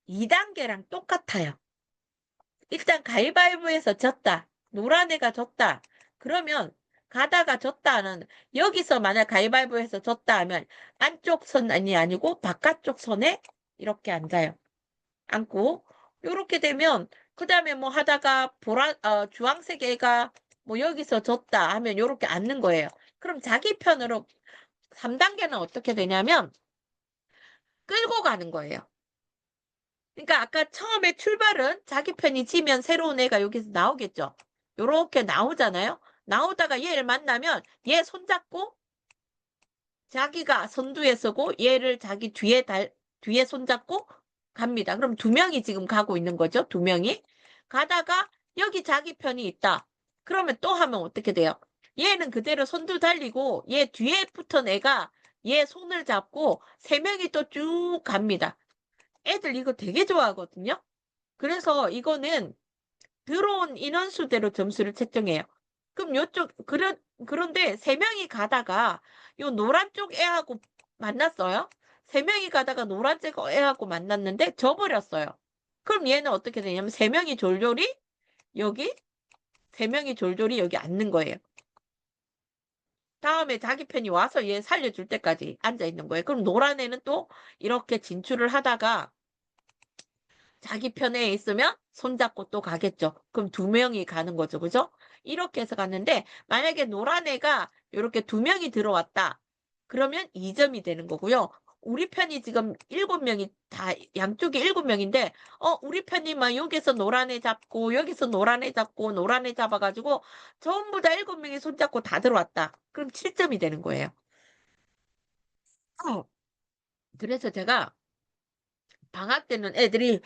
2단계랑 똑같아요. 일단 가위바위보에서 졌다. 노란 애가 졌다. 그러면 가다가 졌다는 여기서 만약 가위바위보에서 졌다 하면 안쪽 선이 아니고 바깥쪽 선에 이렇게 앉아요. 앉고 요렇게 되면 그 다음에 뭐 하다가 주황색 애가 뭐 여기서 졌다 하면 요렇게 앉는 거예요. 그럼 자기 편으로 3단계는 어떻게 되냐면 끌고 가는 거예요. 그러니까 아까 처음에 출발은 자기 편이 지면 새로운 애가 여기서 나오겠죠. 요렇게 나오잖아요. 나오다가 얘를 만나면 얘 손잡고 자기가 선두에 서고 얘를 자기 뒤에 손잡고 갑니다. 그럼 두 명이 지금 가고 있는 거죠. 두 명이. 가다가 여기 자기 편이 있다. 그러면 또 하면 어떻게 돼요? 얘는 그대로 선두 달리고 얘 뒤에 붙은 애가 얘 손을 잡고 세 명이 또 쭉 갑니다. 애들 이거 되게 좋아하거든요. 그래서 이거는 들어온 인원수대로 점수를 책정해요. 그럼 그런데 세 명이 가다가 요 노란 쪽 애하고 만났어요. 세 명이 가다가 노란 쪽 애하고 만났는데 져버렸어요. 그럼 얘는 어떻게 되냐면 세 명이 졸졸이 여기, 세 명이 졸졸이 여기 앉는 거예요. 다음에 자기 편이 와서 얘 살려줄 때까지 앉아 있는 거예요. 그럼 노란 애는 또 이렇게 진출을 하다가 자기 편에 있으면 손잡고 또 가겠죠. 그럼 두 명이 가는 거죠. 그죠? 이렇게 해서 갔는데 만약에 노란 애가 요렇게 두 명이 들어왔다. 그러면 2점이 되는 거고요. 우리 편이 지금 7명이 다 양쪽에 7명인데 우리 편이 막 여기서 노란 애 잡고 여기서 노란 애 잡고 노란 애 잡아 가지고 전부 다 7명이 손잡고 다 들어왔다. 그럼 7점이 되는 거예요. 어. 그래서 제가 방학 때는 애들이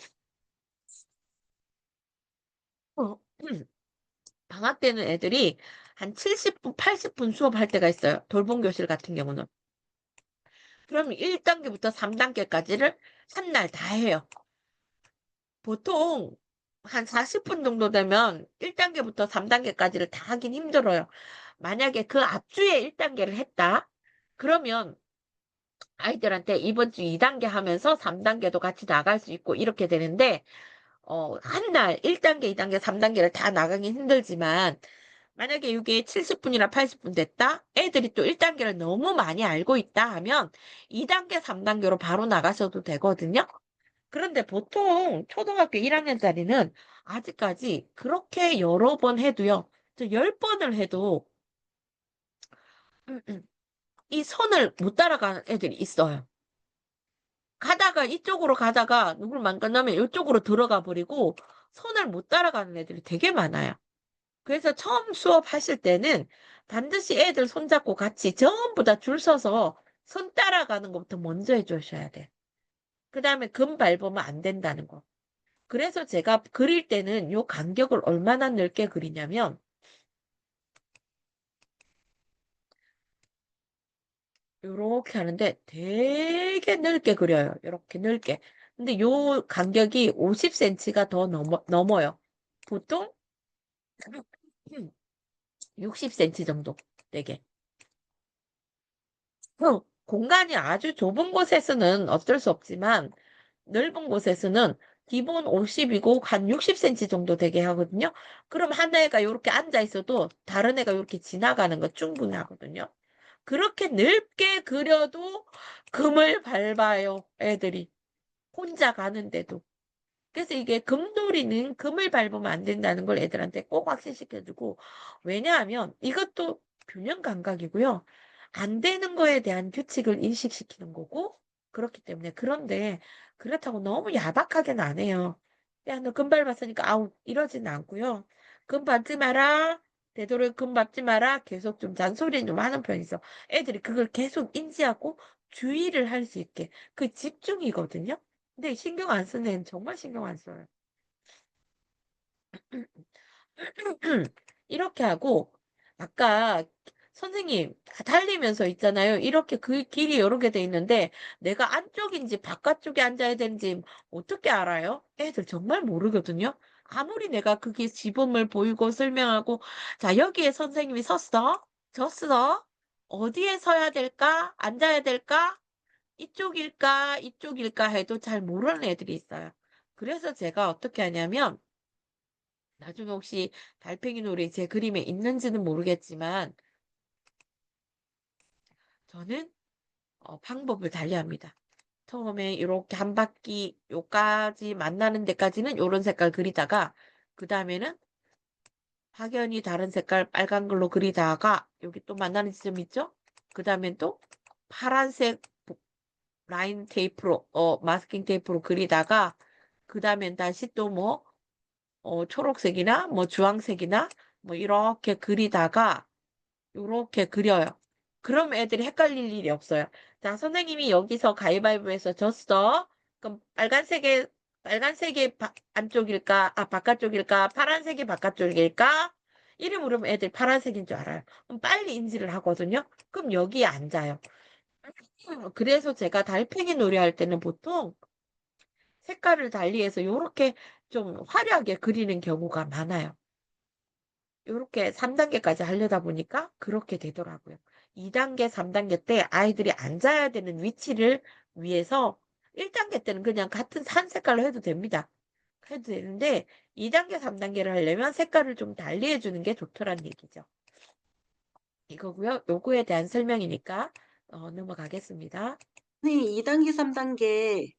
어 방학 때는 애들이 한 70분, 80분 수업할 때가 있어요. 돌봄 교실 같은 경우는. 그럼 1단계부터 3단계까지를 한 날 다 해요. 보통 한 40분 정도 되면 1단계부터 3단계까지를 다 하긴 힘들어요. 만약에 그 앞주에 1단계를 했다. 그러면 아이들한테 이번 주 2단계 하면서 3단계도 같이 나갈 수 있고 이렇게 되는데 한 날 1단계, 2단계, 3단계를 다 나가긴 힘들지만 만약에 이게 70분이나 80분 됐다? 애들이 또 1단계를 너무 많이 알고 있다 하면 2단계, 3단계로 바로 나가셔도 되거든요. 그런데 보통 초등학교 1학년짜리는 아직까지 그렇게 여러 번 해도요. 저 10번을 해도 이 선을 못 따라가는 애들이 있어요. 가다가 이쪽으로 가다가 누굴 만나면 이쪽으로 들어가 버리고 선을 못 따라가는 애들이 되게 많아요. 그래서 처음 수업하실 때는 반드시 애들 손잡고 같이 전부 다 줄 서서 선 따라가는 것부터 먼저 해 주셔야 돼요. 그다음에 금 밟으면 안 된다는 거. 그래서 제가 그릴 때는 요 간격을 얼마나 넓게 그리냐면 요렇게 하는데 되게 넓게 그려요. 요렇게 넓게. 근데 요 간격이 50cm가 더 넘어요. 보통 60cm 정도 되게. 공간이 아주 좁은 곳에서는 어쩔 수 없지만 넓은 곳에서는 기본 50이고 한 60cm 정도 되게 하거든요. 그럼 한 애가 요렇게 앉아 있어도 다른 애가 요렇게 지나가는 거 충분히 하거든요. 그렇게 넓게 그려도 금을 밟아요, 애들이. 혼자 가는데도. 그래서 이게 금돌이는 금을 밟으면 안 된다는 걸 애들한테 꼭 확신시켜 주고 왜냐하면 이것도 균형 감각이고요. 안 되는 거에 대한 규칙을 인식시키는 거고 그렇기 때문에 그런데 그렇다고 너무 야박하게는 안 해요. "야 너 금 밟았으니까 아웃." 이러지는 않고요. "금 밟지 마라. 되도록 금 밟지 마라." 계속 좀 잔소리는 좀 하는 편이죠. 애들이 그걸 계속 인지하고 주의를 할 수 있게. 그 집중이거든요. 근데 신경 안 쓰는 애는 정말 신경 안 써요. 이렇게 하고 아까 선생님 달리면서 있잖아요. 이렇게 그 길이 여러 개 돼 있는데 내가 안쪽인지 바깥쪽에 앉아야 되는지 어떻게 알아요? 애들 정말 모르거든요. 아무리 내가 그게 지범을 보이고 설명하고 자 여기에 선생님이 섰어. 졌어. 어디에 서야 될까? 앉아야 될까? 이쪽일까? 이쪽일까? 해도 잘 모르는 애들이 있어요. 그래서 제가 어떻게 하냐면 나중에 혹시 달팽이 놀이 제 그림에 있는지는 모르겠지만 저는 방법을 달리합니다. 처음에 이렇게 한 바퀴 요까지 만나는 데까지는 요런 색깔 그리다가 그다음에는 확연히 다른 색깔 빨간 걸로 그리다가 여기 또 만나는 지점 있죠? 그다음엔 또 파란색 라인 테이프로 마스킹 테이프로 그리다가 그다음엔 다시 또 뭐 초록색이나 뭐 주황색이나 뭐 이렇게 그리다가 요렇게 그려요. 그럼 애들이 헷갈릴 일이 없어요. 자, 선생님이 여기서 가위바위보에서 졌어. 그럼 빨간색이 안쪽일까? 바깥쪽일까? 파란색이 바깥쪽일까? 이래 물으면 애들이 파란색인 줄 알아요. 그럼 빨리 인지를 하거든요. 그럼 여기에 앉아요. 그래서 제가 달팽이 놀이할 때는 보통 색깔을 달리해서 요렇게 좀 화려하게 그리는 경우가 많아요. 요렇게 3단계까지 하려다 보니까 그렇게 되더라고요. 2단계, 3단계 때 아이들이 앉아야 되는 위치를 위해서 1단계 때는 그냥 같은 산 색깔로 해도 됩니다. 해도 되는데 2단계, 3단계를 하려면 색깔을 좀 달리 해 주는 게 좋더란 얘기죠. 이거고요. 요거에 대한 설명이니까 넘어가겠습니다. 선생님, 2단계, 3단계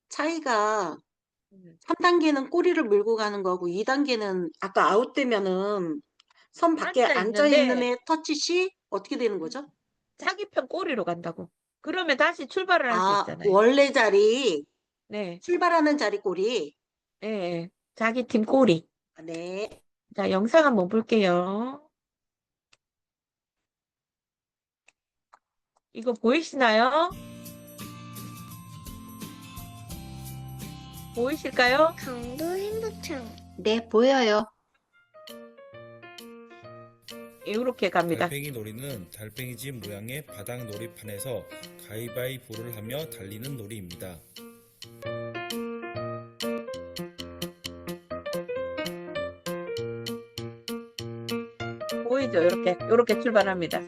차이가 3단계는 꼬리를 물고 가는 거고 2단계는 아까 아웃되면은 선 밖에 앉아 앉아 있는 있는데 애 터치 시 어떻게 되는 거죠? 자기 편 꼬리로 간다고. 그러면 다시 출발을 할 수 아, 있잖아요. 원래 자리, 네, 출발하는 자리 꼬리. 예, 예. 자기 팀 꼬리. 아, 네. 자, 영상 한번 볼게요. 이거 보이시나요? 보이실까요? 강도 행복장. 네, 보여요. 이렇게 갑니다. 달팽이 놀이는 달팽이 집 모양의 바닥 놀이판에서 가위바위보를 하며 달리는 놀이입니다. 보이죠? 이렇게 출발합니다.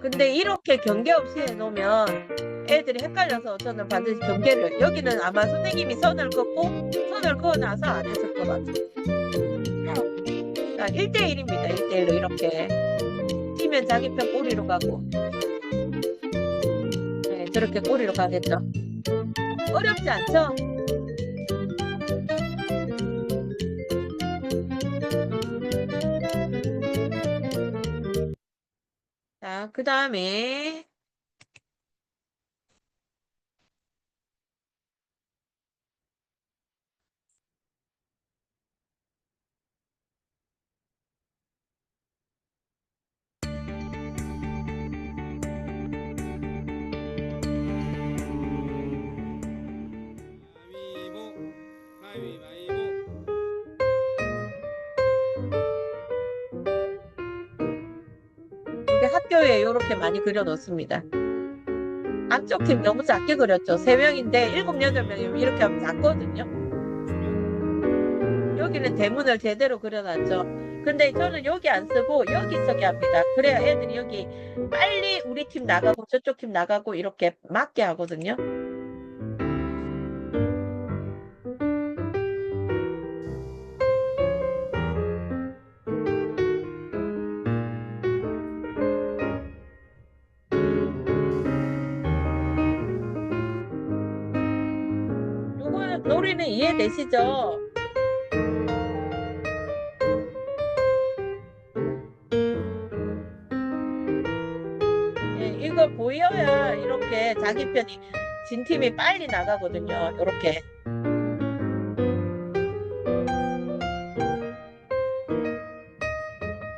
근데 이렇게 경계 없이 해놓으면 애들이 헷갈려서 저는 반드시 경계를, 여기는 아마 선생님이 선을 긋고 선을 그어 나서 안 했을 것 같아요. 자, 1대1입니다. 1대1로 이렇게. 뛰면 자기 편 꼬리로 가고. 네, 저렇게 꼬리로 가겠죠. 어렵지 않죠? 자, 그 다음에 가위바위보 가위바위보. 이게 학교에 이렇게 많이 그려놓습니다. 앞쪽 팀 너무 작게 그렸죠. 3명인데 7, 8명이면 이렇게 하면 작거든요. 여기는 대문을 제대로 그려놨죠. 근데 저는 여기 안 쓰고 여기 쓰게 합니다. 그래야 애들이 여기 빨리 우리 팀 나가고 저쪽 팀 나가고 이렇게 맞게 하거든요. 요거 놀이는 이해되시죠? 예, 이거 보여야 이렇게 자기 편이 진 팀이 빨리 나가거든요. 이렇게.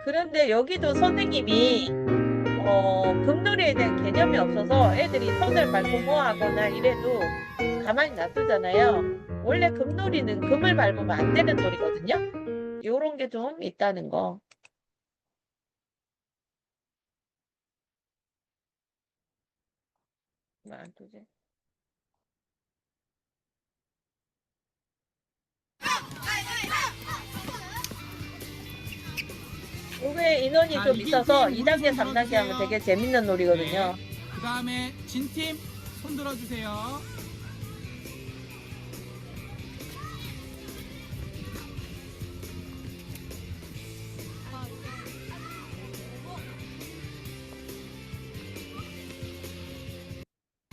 그런데 여기도 선생님이 금놀이에 대한 개념이 없어서 애들이 손을 밟고 뭐 하거나 이래도 가만히 놔두잖아요. 원래 금놀이는 금을 밟으면 안 되는 놀이거든요. 요런 게 좀 있다는 거. 왜 안 두지? 요게 인원이 자, 좀 이긴 있어서 팀 2단계, 손 3단계 하면 들어주세요. 되게 재밌는 놀이거든요. 그 다음에 진팀 손 들어주세요.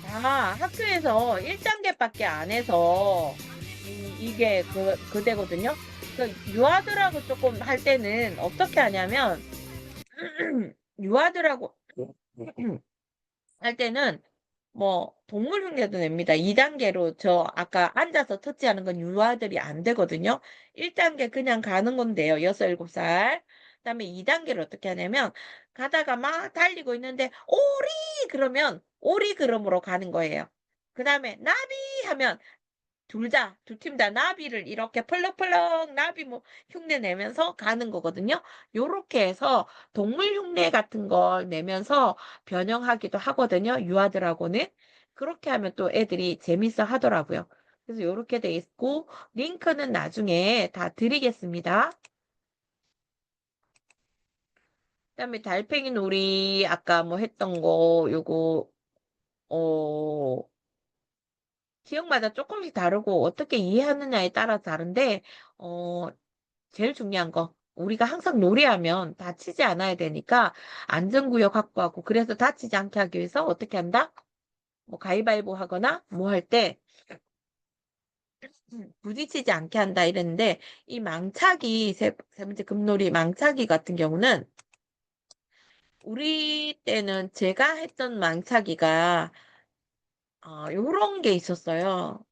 아, 학교에서 1단계밖에 안 해서 이게 그대거든요. 그 유아들하고 조금 할 때는 어떻게 하냐면 유아들하고 할 때는 뭐 동물 흉내도 냅니다. 2단계로 저 아까 앉아서 터치하는 건 유아들이 안 되거든요. 1단계 그냥 가는 건데요. 6, 7살. 그다음에 2단계를 어떻게 하냐면 가다가 막 달리고 있는데 오리 그러면 오리 그름으로 가는 거예요. 그다음에 나비 하면 두 팀 다 나비를 이렇게 펄럭펄럭 나비 뭐 흉내 내면서 가는 거거든요. 요렇게 해서 동물 흉내 같은 걸 내면서 변형하기도 하거든요. 유아들하고는. 그렇게 하면 또 애들이 재밌어 하더라고요. 그래서 요렇게 돼 있고 링크는 나중에 다 드리겠습니다. 그다음에 달팽이 놀이 아까 뭐 했던 거 요거 어 지역마다 조금씩 다르고 어떻게 이해하느냐에 따라 다른데 어 제일 중요한 거 우리가 항상 놀이하면 다치지 않아야 되니까 안전구역 확보하고 그래서 다치지 않게 하기 위해서 어떻게 한다? 뭐 가위바위보 하거나 뭐 할 때 부딪히지 않게 한다 이랬는데 이 망차기 세 번째 금놀이 망차기 같은 경우는 우리 때는 제가 했던 망차기가 요런 게 있었어요.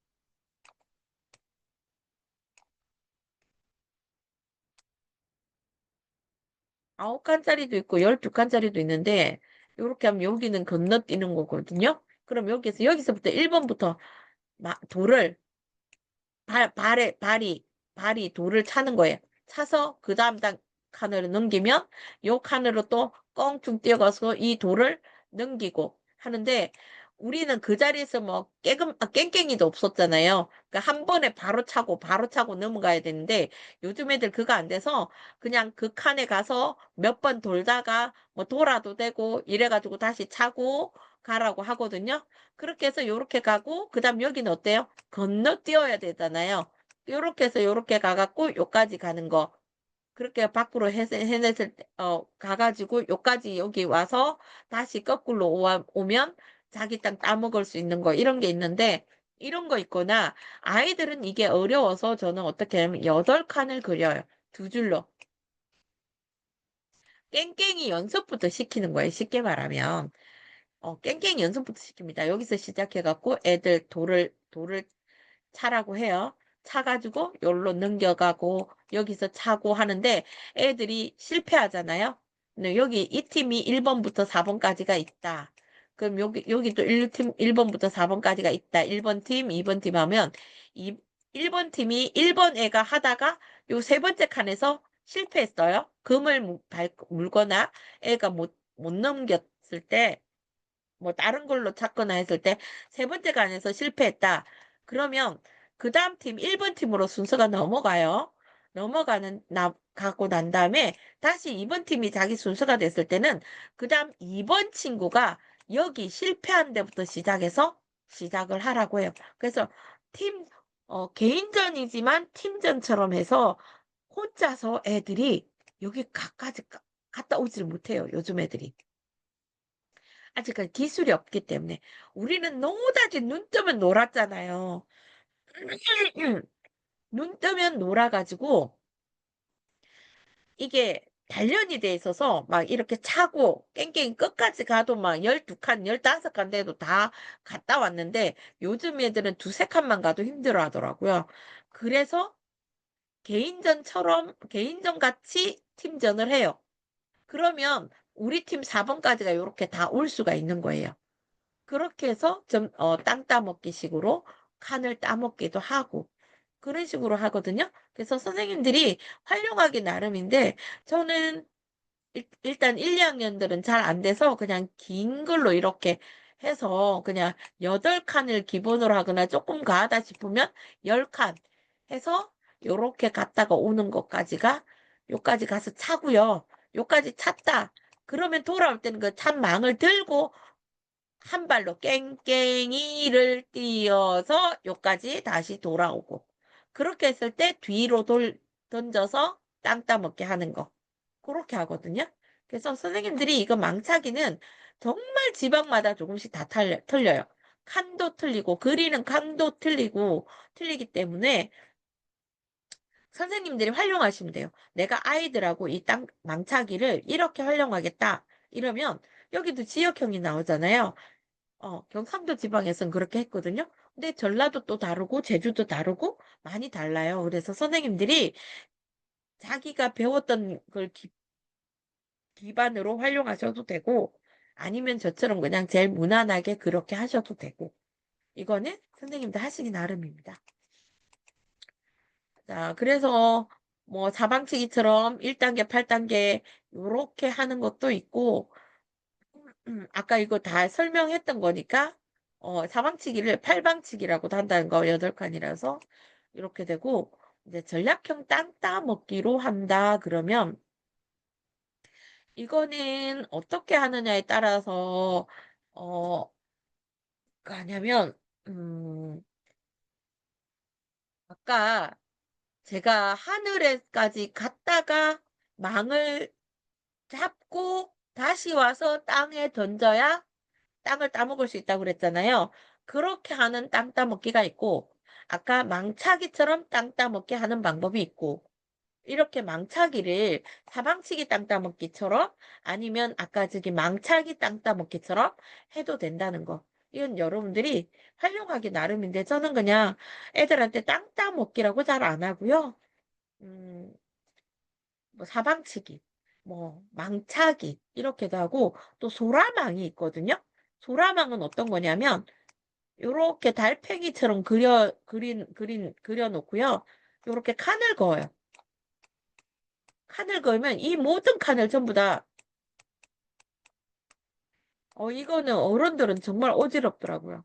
9칸짜리도 있고 12칸짜리도 있는데 요렇게 하면 여기는 건너뛰는 거거든요. 그럼 여기서부터 1번부터 돌을 발이 돌을 차는 거예요. 차서 그 다음 칸으로 넘기면 요 칸으로 또 껑충 뛰어가서 이 돌을 넘기고 하는데 우리는 그 자리에서 뭐 깽깽이도 없었잖아요. 그러니까 한 번에 바로 차고 넘어가야 되는데 요즘 애들 그거 안 돼서 그냥 그 칸에 가서 몇 번 돌다가 뭐 돌아도 되고 이래가지고 다시 차고 가라고 하거든요. 그렇게 해서 요렇게 가고 그다음 여기는 어때요? 건너뛰어야 되잖아요. 요렇게 해서 요렇게 가갖고 요까지 가는 거. 그렇게 밖으로 해냈을 때, 가가지고 요까지 여기 와서 다시 거꾸로 오면 자기 땅 따먹을 수 있는 거, 이런 게 있는데, 이런 거 있거나, 아이들은 이게 어려워서 저는 어떻게 하냐면 8칸을 그려요. 2줄로. 깽깽이 연습부터 시키는 거예요. 쉽게 말하면. 깽깽이 연습부터 시킵니다. 여기서 시작해갖고 애들 돌을 차라고 해요. 차가지고 여기로 넘겨가고 여기서 차고 하는데 애들이 실패하잖아요. 근데 여기 이 팀이 1번부터 4번까지가 있다. 그럼 여기 또 1번부터 4번까지가 있다. 1번 팀, 2번 팀 하면 1번 팀이 1번 애가 하다가 요 세 번째 칸에서 실패했어요. 금을 물거나 애가 못 넘겼을 때 뭐 다른 걸로 찾거나 했을 때 세 번째 칸에서 실패했다. 그러면 그 다음 팀 1번 팀으로 순서가 넘어가요. 가고 난 다음에 다시 2번 팀이 자기 순서가 됐을 때는 그 다음 2번 친구가 여기 실패한 데부터 시작해서 시작을 하라고 해요. 그래서 개인전이지만 팀전처럼 해서 혼자서 애들이 여기 갔다 오지를 못해요. 요즘 애들이. 아직까지 기술이 없기 때문에. 우리는 노다지 눈 뜨면 놀았잖아요. 눈 뜨면 놀아가지고 이게 단련이 돼 있어서 막 이렇게 차고 깽깽이 끝까지 가도 막 12칸, 15칸 돼도 다 갔다 왔는데 요즘 애들은 두세 칸만 가도 힘들어 하더라고요. 그래서 개인전 같이 팀전을 해요. 그러면 우리 팀 4번까지가 이렇게 다 올 수가 있는 거예요. 그렇게 해서 땅 따먹기 식으로 칸을 따먹기도 하고 그런 식으로 하거든요. 그래서 선생님들이 활용하기 나름인데 저는 일단 1, 2학년들은 잘 안 돼서 그냥 긴 걸로 이렇게 해서 그냥 8칸을 기본으로 하거나 조금 가하다 싶으면 10칸 해서 요렇게 갔다가 오는 것까지가 요까지 가서 차고요. 요까지 찼다. 그러면 돌아올 때는 그 찬 망을 들고 한 발로 깽깽이를 띄어서 요까지 다시 돌아오고 그렇게 했을 때 뒤로 던져서 땅 따먹게 하는 거 그렇게 하거든요. 그래서 선생님들이 이거 망차기는 정말 지방마다 조금씩 다 틀려요. 칸도 틀리고 그리는 칸도 틀리기 때문에 선생님들이 활용하시면 돼요. 내가 아이들하고 이 땅 망차기를 이렇게 활용하겠다. 이러면 여기도 지역형이 나오잖아요. 경상도 지방에서는 그렇게 했거든요. 근데 전라도 또 다르고 제주도 다르고 많이 달라요. 그래서 선생님들이 자기가 배웠던 걸 기반으로 활용하셔도 되고 아니면 저처럼 그냥 제일 무난하게 그렇게 하셔도 되고 이거는 선생님들 하시기 나름입니다. 자, 그래서 뭐 사방치기처럼 1단계, 8단계 요렇게 하는 것도 있고 아까 이거 다 설명했던 거니까 사방치기를 8방치기라고도 한다는 거 8칸이라서 이렇게 되고 이제 전략형 땅 따먹기로 한다 그러면 이거는 어떻게 하느냐에 따라서 가냐면 아까 제가 하늘에까지 갔다가 망을 잡고 다시 와서 땅에 던져야 땅을 따먹을 수 있다고 그랬잖아요. 그렇게 하는 땅 따먹기가 있고 아까 망차기처럼 땅 따먹기 하는 방법이 있고, 이렇게 망차기를 사방치기 땅 따먹기처럼 아니면 아까 저기 망차기 땅 따먹기처럼 해도 된다는 거. 이건 여러분들이 활용하기 나름인데 저는 그냥 애들한테 땅 따먹기라고 잘 안 하고요. 음, 뭐 사방치기, 뭐 망차기 이렇게도 하고 또 소라망이 있거든요. 소라망은 어떤 거냐면 요렇게 달팽이처럼 그려놓고요. 요렇게 칸을 그어요. 칸을 그으면 이 모든 칸을 전부 다, 이거는 어른들은 정말 어지럽더라고요.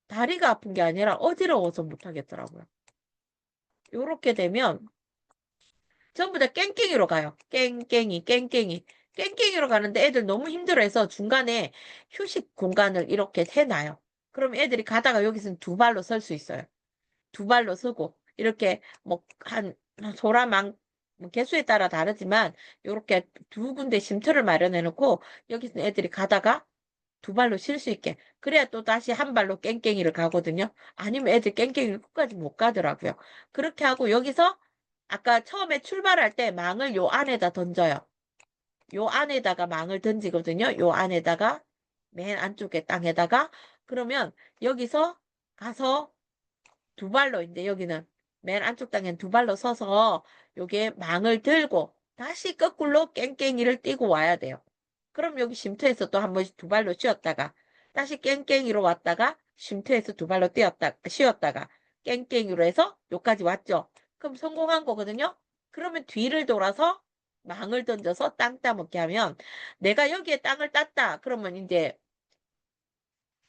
다리가 아픈 게 아니라 어지러워서 못하겠더라고요. 요렇게 되면 전부 다 깽깽이로 가요. 깽깽이로 가는데 애들 너무 힘들어해서 중간에 휴식 공간을 이렇게 해놔요. 그럼 애들이 가다가 여기서는 두 발로 설 수 있어요. 두 발로 서고 이렇게 뭐 소라망 뭐 개수에 따라 다르지만 요렇게 두 군데 쉼터를 마련해 놓고 여기서 애들이 가다가 두 발로 쉴 수 있게 그래야 또 다시 한 발로 깽깽이를 가거든요. 아니면 애들 깽깽이를 끝까지 못 가더라고요. 그렇게 하고 여기서 아까 처음에 출발할 때 망을 요 안에다 던져요. 요 안에다가 망을 던지거든요. 요 안에다가 맨 안쪽에 땅에다가 그러면 여기서 가서 두 발로 이제 여기는 맨 안쪽 땅엔 두 발로 서서 요게 망을 들고 다시 거꾸로 깽깽이를 뛰고 와야 돼요. 그럼 여기 쉼터에서 또 한 번씩 두 발로 쉬었다가 다시 깽깽이로 왔다가 쉼터에서 두 발로 쉬었다가 깽깽이로 해서 여기까지 왔죠. 그럼 성공한 거거든요. 그러면 뒤를 돌아서 망을 던져서 땅 따먹게 하면 내가 여기에 땅을 땄다. 그러면 이제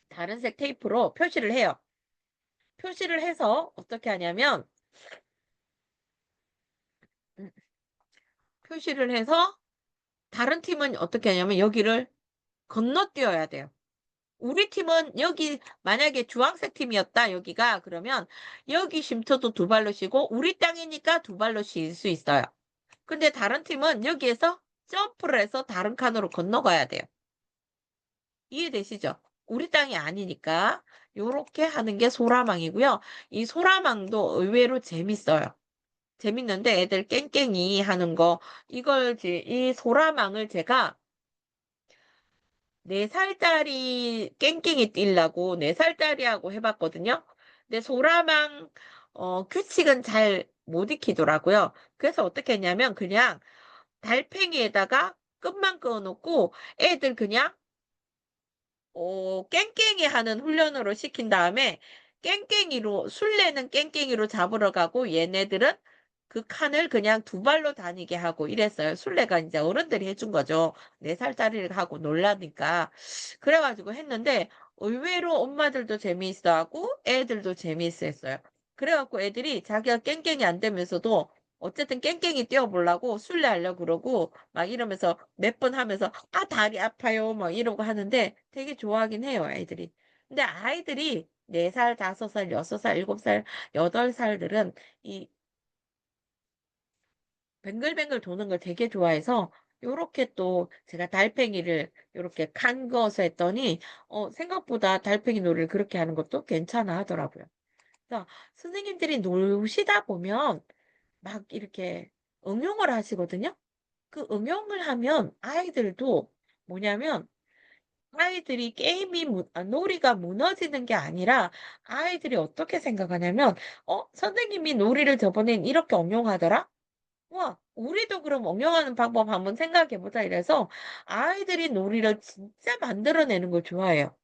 다른 색 테이프로 표시를 해요. 표시를 해서 어떻게 하냐면 표시를 해서 다른 팀은 어떻게 하냐면 여기를 건너뛰어야 돼요. 우리 팀은 여기 만약에 주황색 팀이었다 여기가 그러면 여기 쉼터도 두 발로 쉬고 우리 땅이니까 두 발로 쉴 수 있어요. 근데 다른 팀은 여기에서 점프를 해서 다른 칸으로 건너가야 돼요. 이해되시죠? 우리 땅이 아니니까 요렇게 하는 게 소라망이고요. 이 소라망도 의외로 재밌어요. 재밌는데 애들 깽깽이 하는 거 이 소라망을 제가 4살짜리 깽깽이 뛰려고 4살짜리하고 해봤거든요. 근데 소라망 규칙은 잘 못 익히더라고요. 그래서 어떻게 했냐면 그냥 달팽이에다가 끝만 그어놓고 애들 그냥 깽깽이 하는 훈련으로 시킨 다음에 술래는 깽깽이로 잡으러 가고 얘네들은 그 칸을 그냥 두 발로 다니게 하고 이랬어요. 술래가 이제 어른들이 해준 거죠. 4살짜리를 하고 놀라니까. 그래가지고 했는데 의외로 엄마들도 재미있어하고 애들도 재미있어했어요. 그래갖고 애들이 자기가 깽깽이 안 되면서도 어쨌든 깽깽이 뛰어보려고 술래 하려고 그러고 막 이러면서 몇 번 하면서 아 다리 아파요 막 이러고 하는데 되게 좋아하긴 해요 애들이. 근데 아이들이 4살, 5살, 6살, 7살, 8살들은 이 뱅글뱅글 도는 걸 되게 좋아해서 요렇게 또 제가 달팽이를 요렇게 칸 거서 했더니 생각보다 달팽이 놀이를 그렇게 하는 것도 괜찮아 하더라고요. 그래서 선생님들이 노시다 보면 막 이렇게 응용을 하시거든요. 그 응용을 하면 아이들도 뭐냐면 아이들이 놀이가 무너지는 게 아니라 아이들이 어떻게 생각하냐면 선생님이 놀이를 저번엔 이렇게 응용하더라? 와, 우리도 그럼 응용하는 방법 한번 생각해 보자 이래서 아이들이 놀이를 진짜 만들어내는 걸 좋아해요.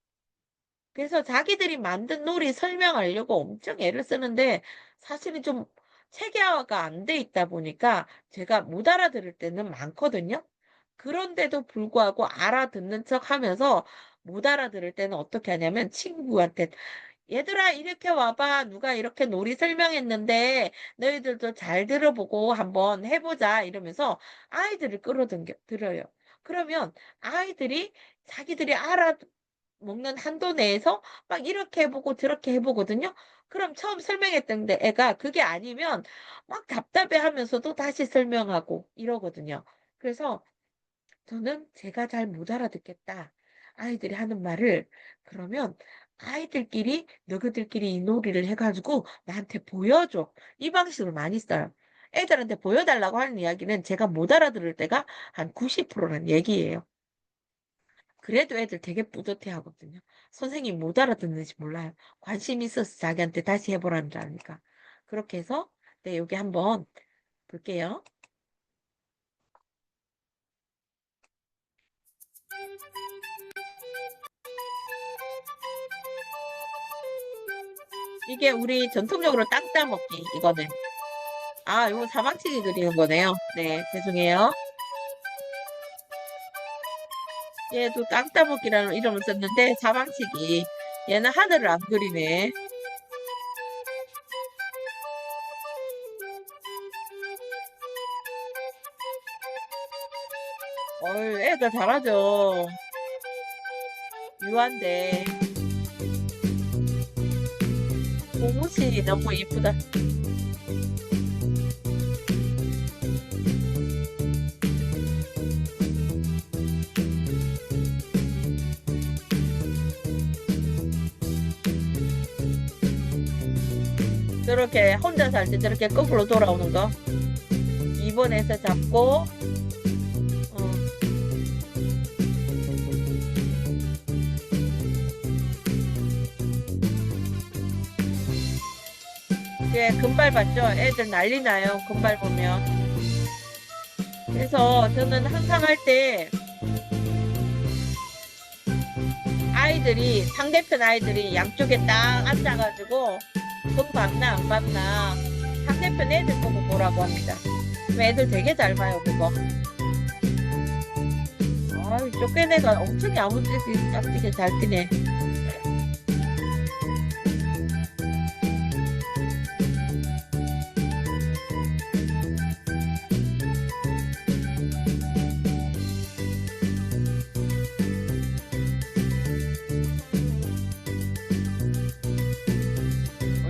그래서 자기들이 만든 놀이 설명하려고 엄청 애를 쓰는데 사실은 좀 체계화가 안 돼 있다 보니까 제가 못 알아들을 때는 많거든요. 그런데도 불구하고 알아듣는 척 하면서 못 알아들을 때는 어떻게 하냐면 친구한테 얘들아 이렇게 와봐 누가 이렇게 놀이 설명했는데 너희들도 잘 들어보고 한번 해보자 이러면서 아이들을 들어요. 그러면 아이들이 자기들이 알아먹는 한도 내에서 막 이렇게 해보고 저렇게 해보거든요. 그럼 처음 설명했던 데 애가 그게 아니면 막 답답해하면서도 다시 설명하고 이러거든요. 그래서 저는 제가 잘 못 알아듣겠다. 아이들이 하는 말을 그러면 아이들끼리 너희들끼리 이 놀이를 해가지고 나한테 보여줘. 이 방식으로 많이 써요. 애들한테 보여달라고 하는 이야기는 제가 못 알아들을 때가 한 90%는 얘기예요. 그래도 애들 되게 뿌듯해 하거든요. 선생님 못 알아듣는지 몰라요. 관심 있어서 자기한테 다시 해보라는 줄 아니까. 그렇게 해서 네, 여기 한번 볼게요. 이게 우리 전통적으로 땅 따먹기 이거는. 아, 이거 사방치기 그리는 거네요. 네, 죄송해요. 얘도 땅 따먹기라는 이름을 썼는데 사방치기. 얘는 하늘을 안 그리네. 어이, 애가 잘하죠. 유한데. 고무신이 너무 이쁘다. 저렇게 혼자 살 때 저렇게 거꾸로 돌아오는 거. 2번에서 잡고, 예, 금발 봤죠? 애들 난리 나요. 금발 보면. 그래서 저는 항상 할 때 아이들이, 상대편 아이들이 양쪽에 딱 앉아가지고 금 봤나 안 봤나 상대편 애들 보고 보라고 합니다. 애들 되게 잘 봐요, 그거. 아이, 쫓겨내가 엄청 야무지게 짝지게 잘 뛰네.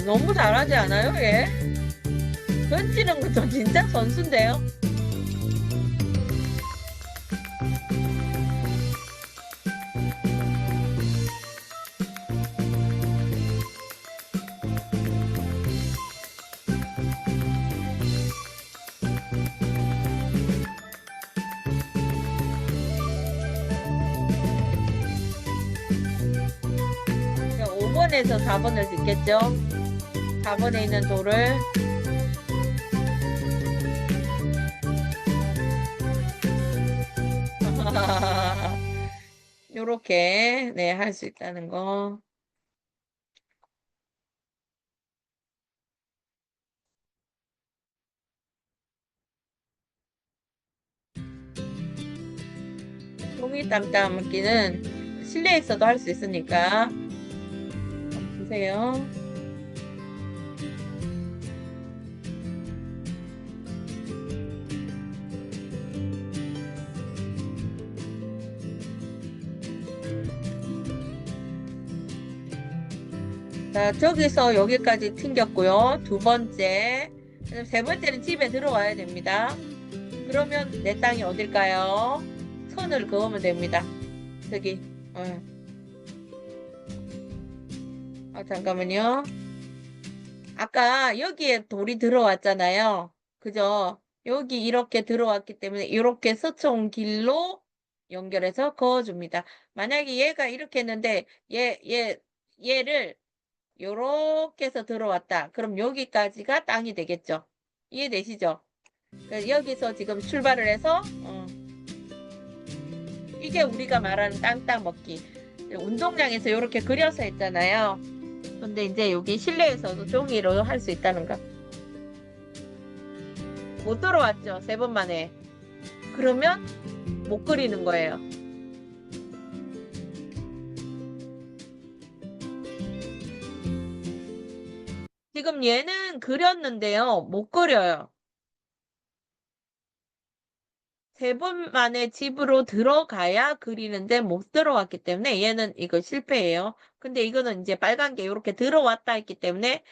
너무 잘하지 않아요, 얘? 던지는 것도 진짜 선수인데요? 자, 5번에서 4번을 짓겠죠? 4번에 있는 돌을 요렇게 네, 할 수 있다는 거. 종이 땅 따먹기는 실내에서도 할 수 있으니까 보세요. 자, 저기서 여기까지 튕겼고요. 두 번째. 그다음 세 번째는 집에 들어와야 됩니다. 그러면 내 땅이 어딜까요? 선을 그으면 됩니다. 저기. 아, 잠깐만요. 아까 여기에 돌이 들어왔잖아요. 그죠? 여기 이렇게 들어왔기 때문에 이렇게 서쳐온 길로 연결해서 그어줍니다. 만약에 얘가 이렇게 했는데 얘를 요렇게 해서 들어왔다. 그럼 여기까지가 땅이 되겠죠. 이해되시죠? 그러니까 여기서 지금 출발을 해서 이게 우리가 말하는 땅 따먹기. 운동장에서 이렇게 그려서 했잖아요. 근데 이제 여기 실내에서도 종이로 할 수 있다는 거. 못 들어왔죠. 3번 만에. 그러면 못 그리는 거예요. 지금 얘는 그렸는데요. 못 그려요. 3번 만에 집으로 들어가야 그리는데 못 들어왔기 때문에 얘는 이거 실패예요. 근데 이거는 이제 빨간 게 이렇게 들어왔다 했기 때문에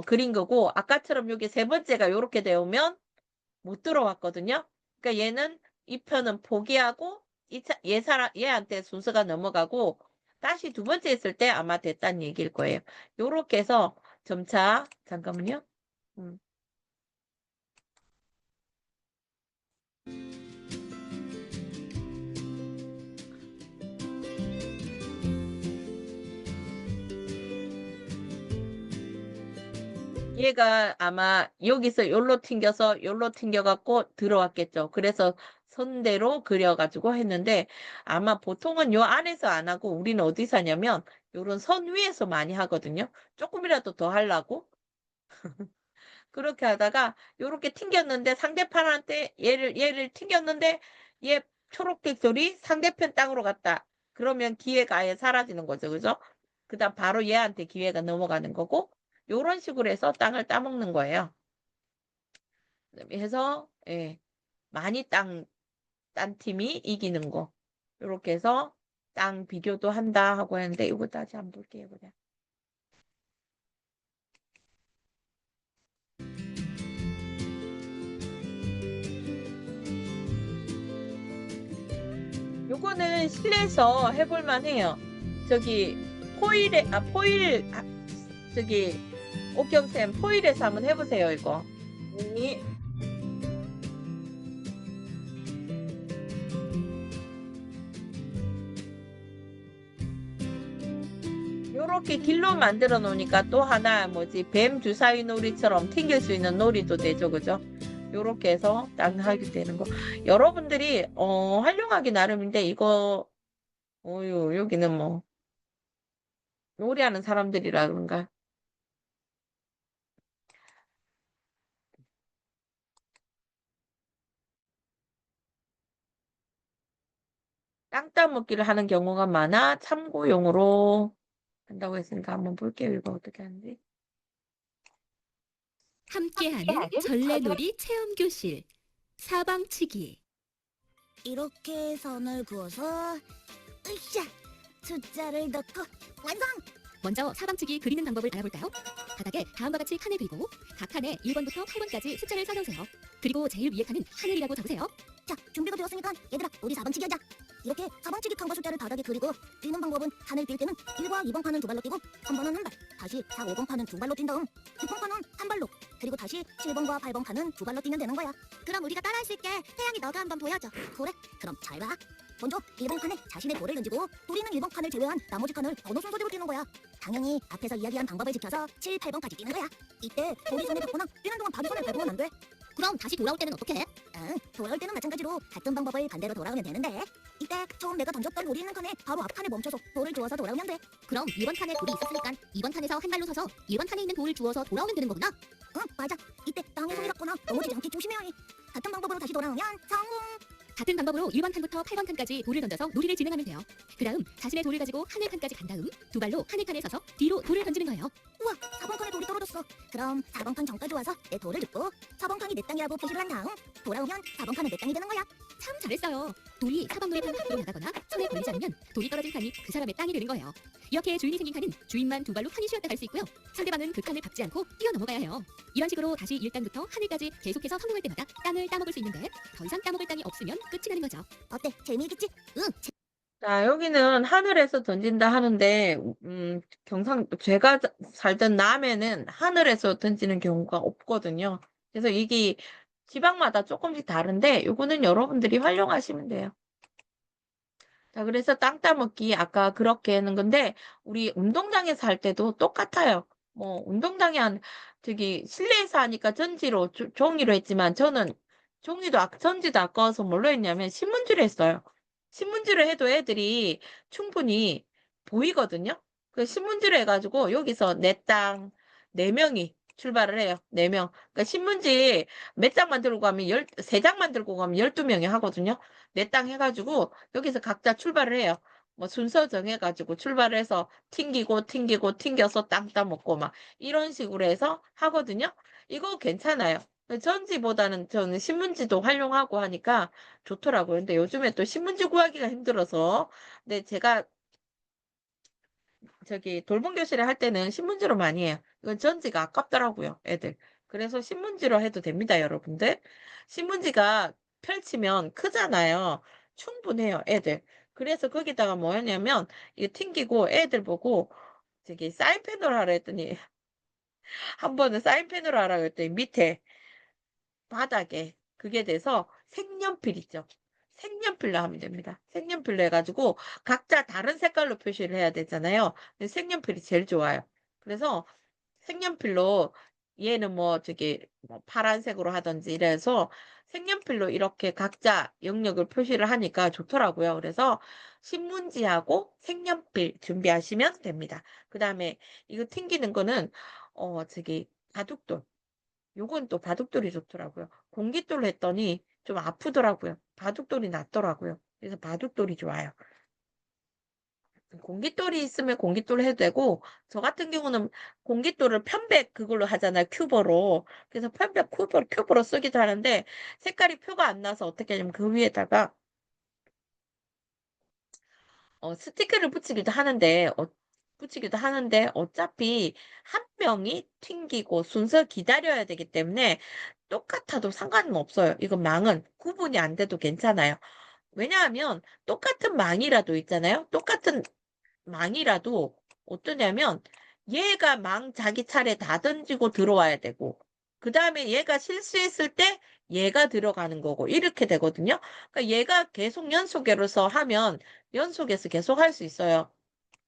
그린 거고, 아까처럼 여기 3번째가 이렇게 되오면 못 들어왔거든요. 그러니까 얘는 이 편은 포기하고 얘한테 순서가 넘어가고 다시 두 번째 했을 때 아마 됐다는 얘기일 거예요. 요렇게 해서 점차, 잠깐만요. 음. 얘가 아마 여기서 요로 튕겨서 요로 튕겨갖고 들어왔겠죠. 그래서 선대로 그려가지고 했는데 아마 보통은 요 안에서 안 하고 우리는 어디서 하냐면 요런 선 위에서 많이 하거든요. 조금이라도 더 하려고. 그렇게 하다가 요렇게 튕겼는데 상대편한테 얘를 튕겼는데 얘 초록색 돌이 상대편 땅으로 갔다. 그러면 기회가 아예 사라지는 거죠. 그죠? 그다음 바로 얘한테 기회가 넘어가는 거고 요런 식으로 해서 땅을 따먹는 거예요. 해서 예, 많이 딴 팀이 이기는 거. 요렇게 해서 땅 비교도 한다 하고 했는데 이거 다시 한번 볼게요. 그냥. 요거는 실내에서 해볼만 해요. 저기 저기 옥경쌤 포일에서 한번 해보세요. 이거. 네. 요렇게 길로 만들어 놓으니까 또 하나 뭐지 뱀 주사위 놀이처럼 튕길 수 있는 놀이도 되죠. 그죠? 요렇게 해서 딱 하게 되는 거. 여러분들이 활용하기 나름인데 이거 여기는 뭐 놀이하는 사람들이라든가 땅 따먹기를 하는 경우가 많아 참고용으로 한다고 했으니까 한번 볼게요. 이거 어떻게 하는지. 함께하는 전래놀이 체험교실 사방치기. 이렇게 선을 그어서 으쌰! 숫자를 넣고 완성! 먼저 사방치기 그리는 방법을 알아볼까요? 바닥에 다음과 같이 칸을 그리고 각 칸에 1번부터 8번까지 숫자를 써놓으세요. 그리고 제일 위에 칸은 하늘이라고 적으세요. 자, 준비가 되었으니까 얘들아 우리 4번치기 하자. 이렇게 4번치기 칸과 숫자를 바닥에 그리고 뛰는 방법은 칸을 뛸 때는 1과 2번 칸은 두 발로 뛰고 3번은 한 발, 다시 4, 5번 칸은 두 발로 뛴 다음 6번 칸은 한 발로, 그리고 다시 7번과 8번 칸은 두 발로 뛰면 되는 거야. 그럼 우리가 따라할 수 있게 태양이 너가 한번 보여줘. 그래, 그럼 잘 봐. 먼저 1번 칸에 자신의 돌을 던지고 돌이는 1번 칸을 제외한 나머지 칸을 번호 순서대로 뛰는 거야. 당연히 앞에서 이야기한 방법을 지켜서 7, 8번까지 뛰는 거야. 이때 돌이 손에 닿거나 뛰는 동안 바로 손을 밟으면 안 돼. 그럼 다시 돌아올 때는 어떻게 해? 돌아올 때는 마찬가지로 같은 방법을 반대로 돌아오면 되는데 이때 처음 내가 던졌던 돌이 있는 칸에 바로 앞 칸에 멈춰서 돌을 주워서 돌아오면 돼. 그럼 2번 칸에 돌이 있었으니까 2번 칸에서 한 발로 서서 1번 칸에 있는 돌을 주워서 돌아오면 되는 거구나. 응, 맞아. 이때 땅에 손이 닿거나 넘어지지 않게 조심해야 해. 같은 방법으로 다시 돌아오면 성공. 같은 방법으로 1번 칸부터 8번 칸까지 돌을 던져서 놀이를 진행하면 돼요. 그 다음 자신의 돌을 가지고 하늘 칸까지 간 다음 두 발로 하늘 칸에 서서 뒤로 돌을 던지는 거예요. 우와, 4번 칸에 돌이 떨어졌어. 그럼 4번 칸 전까지 와서 내 돌을 줍고 4번 칸이 내 땅이라고 표시를 한 다음 돌아오면 4번 칸은 내 땅이 되는 거야. 참 잘했어요. 돌이 사방로의 칸 밖으로 나가거나 손에 걸리지 않으면 돌이 떨어진 칸이 그 사람의 땅이 되는 거예요. 이렇게 주인이 생긴 칸은 주인만 두 발로 편히 쉬었다 갈 수 있고요. 상대방은 그 칸을 밟지 않고 뛰어넘어가야 해요. 이런 식으로 다시 1단부터 하늘까지 계속해서 성공할 때마다 땅을 따먹을 수 있는데 더 이상 따먹을 땅이 없으면 끝이 나는 거죠. 어때? 재미있겠지? 응. 자, 여기는 하늘에서 던진다 하는데, 제가 살던 남해는 하늘에서 던지는 경우가 없거든요. 그래서 이게 지방마다 조금씩 다른데, 요거는 여러분들이 활용하시면 돼요. 자, 그래서 땅 따먹기 아까 그렇게 하는 건데, 우리 운동장에서 할 때도 똑같아요. 뭐, 실내에서 하니까 종이로 했지만, 저는 전지도 아까워서 뭘로 했냐면, 신문지로 했어요. 신문지로 해도 애들이 충분히 보이거든요. 그 신문지로 해가지고 여기서 내 땅, 4명이 출발을 해요. 4명. 그러니까 신문지 몇 장만 들고 가면 3장만 들고 가면 12명이 하거든요. 내 땅 해가지고 여기서 각자 출발을 해요. 뭐 순서 정해가지고 출발을 해서 튕겨서 땅 따먹고 막 이런 식으로 해서 하거든요. 이거 괜찮아요. 전지보다는 저는 신문지도 활용하고 하니까 좋더라고요. 근데 요즘에 또 신문지 구하기가 힘들어서. 근데 제가 돌봄 교실에 할 때는 신문지로 많이 해요. 이건 전지가 아깝더라고요, 애들. 그래서 신문지로 해도 됩니다, 여러분들. 신문지가 펼치면 크잖아요. 충분해요, 애들. 그래서 거기다가 뭐 했냐면 이거 튕기고 애들 보고 저기 사인펜으로 하라 했더니 한 번은 사인펜으로 하라 했더니 밑에 바닥에 그게 돼서 색연필 있죠. 색연필로 하면 됩니다. 색연필로 해가지고 각자 다른 색깔로 표시를 해야 되잖아요. 근데 색연필이 제일 좋아요. 그래서 색연필로 얘는 뭐 저기 뭐 파란색으로 하든지 이래서 색연필로 이렇게 각자 영역을 표시를 하니까 좋더라고요. 그래서 신문지하고 색연필 준비하시면 됩니다. 그 다음에 이거 튕기는 거는 저기 바둑돌. 요건 또 바둑돌이 좋더라고요. 공깃돌로 했더니 좀 아프더라고요. 바둑돌이 낫더라고요. 그래서 바둑돌이 좋아요. 공깃돌이 있으면 공깃돌 해도 되고, 저 같은 경우는 공깃돌을 편백 그걸로 하잖아요. 큐버로. 그래서 편백 큐버로 쓰기도 하는데, 색깔이 표가 안 나서 어떻게 하냐면 그 위에다가, 스티커를 붙이기도 하는데, 어차피 한 명이 튕기고 순서 기다려야 되기 때문에 똑같아도 상관은 없어요. 이건 망은 구분이 안 돼도 괜찮아요. 왜냐하면 똑같은 망이라도 있잖아요. 똑같은 망이라도 어떠냐면 얘가 망 자기 차례 다 던지고 들어와야 되고 그 다음에 얘가 실수했을 때 얘가 들어가는 거고 이렇게 되거든요. 그러니까 얘가 계속 연속으로서 하면 연속해서 계속 할 수 있어요.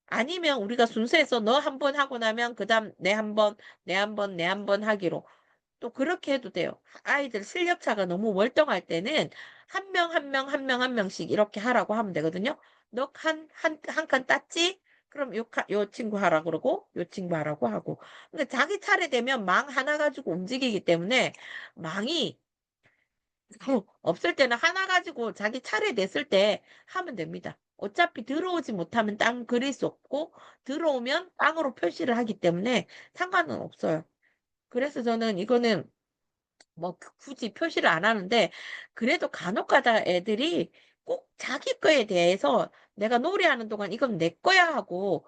아니면 우리가 순서에서 너 한 번 하고 나면 그 다음 내 한 번, 내 한 번, 내 한 번 하기로 또 그렇게 해도 돼요. 아이들 실력차가 너무 월등할 때는 한 명, 한 명, 한 명, 한 명씩 이렇게 하라고 하면 되거든요. 너 한 칸 땄지? 그럼 요 친구 하라 그러고, 요 친구 하라고 하고. 근데 자기 차례 되면 망 하나 가지고 움직이기 때문에 망이 없을 때는 하나 가지고 자기 차례 됐을 때 하면 됩니다. 어차피 들어오지 못하면 땅 그릴 수 없고, 들어오면 땅으로 표시를 하기 때문에 상관은 없어요. 그래서 저는 이거는 뭐 굳이 표시를 안 하는데 그래도 간혹가다 애들이 꼭 자기 거에 대해서 내가 노래하는 동안 이건 내 거야 하고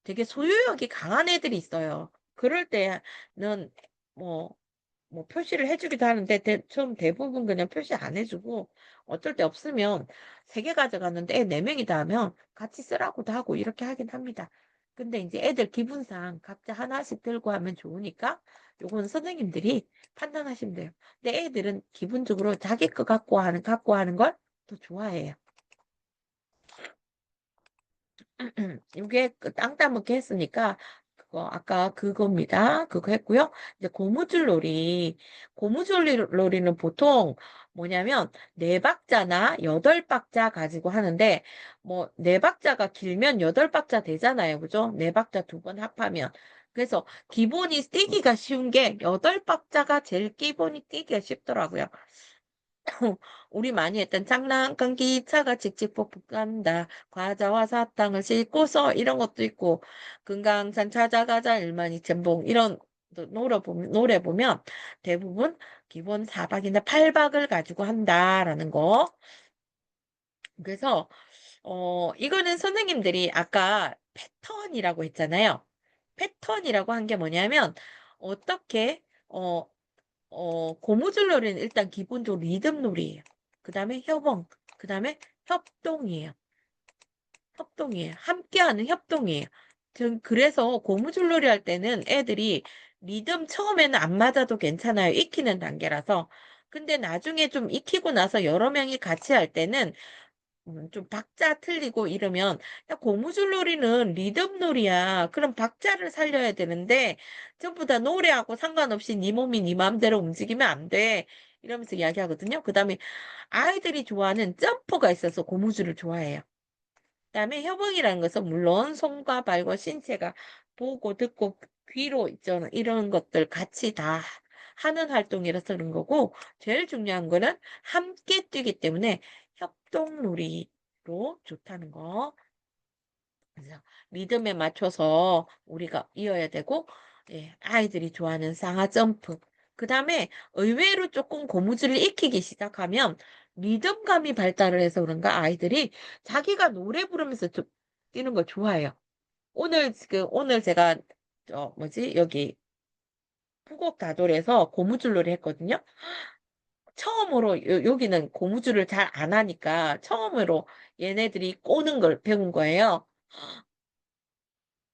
되게 소유욕이 강한 애들이 있어요. 그럴 때는 뭐, 뭐 표시를 해주기도 하는데 좀 대부분 그냥 표시 안 해주고 어떨 때 없으면 3개 가져갔는데 애 4명이다 하면 같이 쓰라고도 하고 이렇게 하긴 합니다. 근데 이제 애들 기분상 각자 하나씩 들고 하면 좋으니까 요건 선생님들이 판단하시면 돼요. 근데 애들은 기본적으로 자기 거 갖고 하는 걸 더 좋아해요. 이게 땅 따먹기 했으니까 그거 아까 그겁니다. 그거 했고요. 이제 고무줄놀이는 보통 뭐냐면 4박자나 8박자 가지고 하는데 뭐 4박자가 길면 8박자 되잖아요. 그죠? 4박자 2번 합하면. 그래서 기본이 뛰기가 쉬운 게 8박자가 제일 기본이 뛰기가 쉽더라고요. 우리 많이 했던 장난감 기차가 칙칙폭폭 간다. 과자와 사탕을 싣고서 이런 것도 있고 금강산 찾아가자 일만이 젬봉 이런 노래 보면 대부분 기본 4박이나 8박을 가지고 한다라는 거. 그래서 이거는 선생님들이 아까 패턴이라고 했잖아요. 패턴이라고 한 게 뭐냐면 어떻게 고무줄놀이는 일단 기본적으로 리듬놀이에요. 그 다음에 협ong, 그 다음에 협동이에요. 협동이에요. 함께하는 협동이에요. 그래서 고무줄놀이 할 때는 애들이 리듬 처음에는 안 맞아도 괜찮아요. 익히는 단계라서. 근데 나중에 좀 익히고 나서 여러 명이 같이 할 때는 좀 박자 틀리고 이러면 야, 고무줄놀이는 리듬놀이야. 그럼 박자를 살려야 되는데 전부 다 노래하고 상관없이 네 몸이 네 마음대로 움직이면 안 돼. 이러면서 이야기하거든요. 그 다음에 아이들이 좋아하는 점프가 있어서 고무줄을 좋아해요. 그다음에 협응이라는 것은 물론 손과 발과 신체가 보고 듣고 귀로 있잖아. 이런 것들 같이 다 하는 활동이라서 그런 거고 제일 중요한 거는 함께 뛰기 때문에 협동놀이로 좋다는 거. 그래서 리듬에 맞춰서 우리가 이어야 되고 예, 아이들이 좋아하는 쌍화 점프. 그다음에 의외로 조금 고무줄을 익히기 시작하면 리듬감이 발달을 해서 그런가 아이들이 자기가 노래 부르면서 뛰는 걸 좋아해요. 오늘 제가 여기 푸곡 다돌에서 고무줄놀이 했거든요. 처음으로 여기는 고무줄을 잘 안 하니까 처음으로 얘네들이 꼬는 걸 배운 거예요.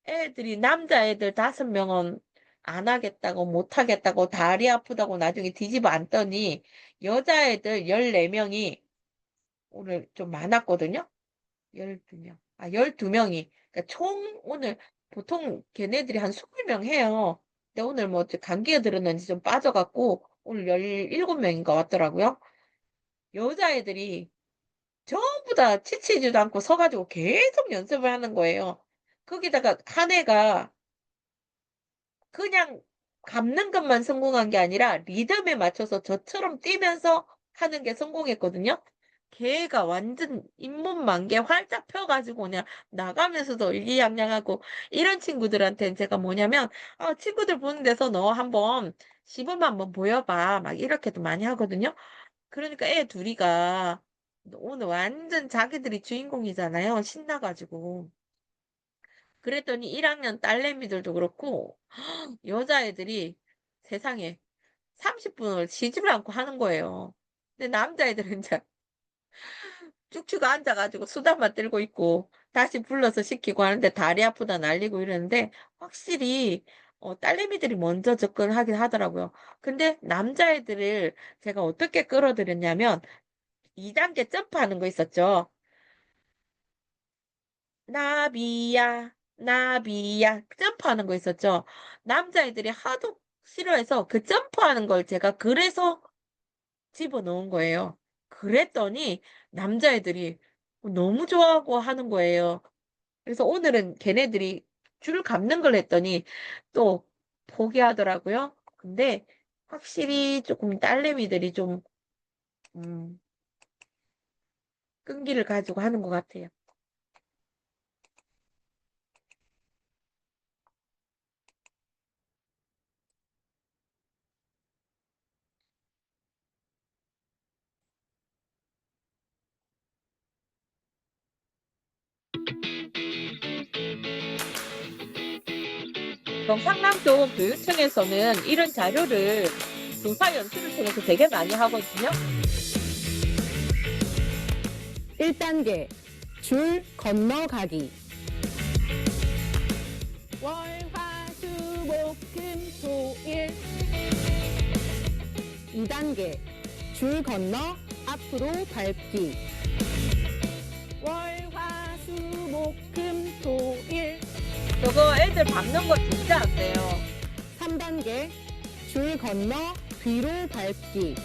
애들이 남자애들 5명은 안 하겠다고 못 하겠다고 다리 아프다고 나중에 뒤집어 앉더니 여자애들 14명이 오늘 좀 많았거든요. 12명. 12명이. 그러니까 총 오늘 보통 걔네들이 한 20명 해요. 근데 오늘 뭐 감기가 들었는지 좀 빠져갖고 오늘 17명인 것 같더라고요. 여자애들이 전부 다 지치지도 않고 서가지고 계속 연습을 하는 거예요. 거기다가 한 애가 그냥 감는 것만 성공한 게 아니라 리듬에 맞춰서 저처럼 뛰면서 하는 게 성공했거든요. 걔가 완전 잇몸만 개 활짝 펴가지고 그냥 나가면서도 의기양양하고 이런 친구들한테는 제가 뭐냐면 친구들 보는 데서 너 한번 시범 한번 보여봐 막 이렇게도 많이 하거든요. 그러니까 애 둘이가 오늘 완전 자기들이 주인공이잖아요. 신나가지고. 그랬더니 1학년 딸내미들도 그렇고 여자애들이 세상에 30분을 쉬지를 않고 하는 거예요. 근데 남자애들은 이제 쭉쭉 앉아가지고 수다만 떨고 있고 다시 불러서 시키고 하는데 다리 아프다 날리고 이러는데 확실히 딸내미들이 먼저 접근하긴 하더라고요. 근데 남자애들을 제가 어떻게 끌어들였냐면 2단계 점프하는 거 있었죠. 나비야, 나비야. 점프하는 거 있었죠. 남자애들이 하도 싫어해서 그 점프하는 걸 제가 그래서 집어넣은 거예요. 그랬더니 남자애들이 너무 좋아하고 하는 거예요. 그래서 오늘은 걔네들이 줄 감는 걸 했더니 또 포기하더라고요. 근데 확실히 조금 딸내미들이 좀, 음, 끈기를 가지고 하는 것 같아요. 경상남도 교육청에서는 이런 자료를 조사 연수를 통해서 되게 많이 하거든요. 1단계 줄 건너가기. 월화수목금토일. 2단계 줄 건너 앞으로 밟기. 월화수목금토일. 저거 애들 밟는 거 진짜 안 돼요. 3단계 줄 건너 뒤로 밟기.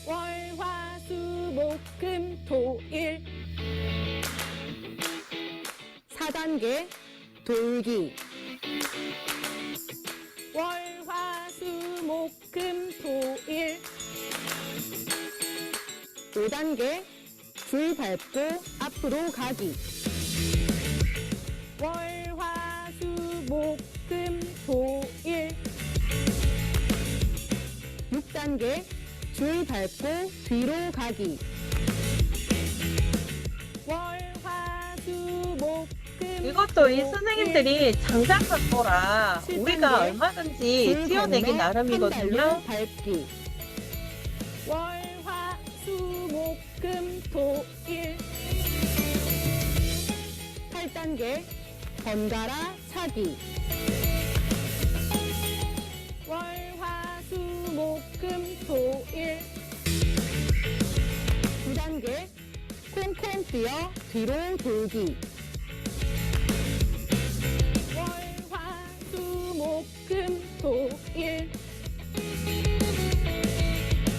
월화수목금토일. 4단계 돌기. 월화수목금토일. 5단계 줄 밟고 앞으로 가기. 월화수목금토일. 6단계 줄 밟고 뒤로 가기. 이것도 이 선생님들이 장장한 거라 우리가 얼마든지 뛰어내기 나름이거든요. 밟기. 월화수목금토일. 8단계 번갈아 차기. 월화수목금토일. 9단계 콩콩 뛰어 뒤로 돌기. 월화수목금토일.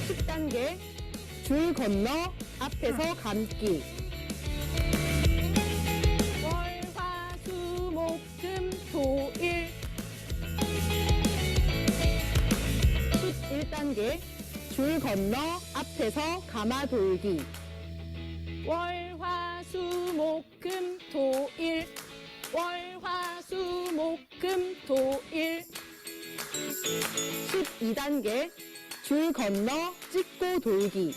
10단계 줄 건너 앞에서 감기. 월화수목금토일. 11단계 줄 건너 앞에서 감아 돌기. 월화수목금토일. 월화수목금토일. 12단계 줄 건너 찍고 돌기.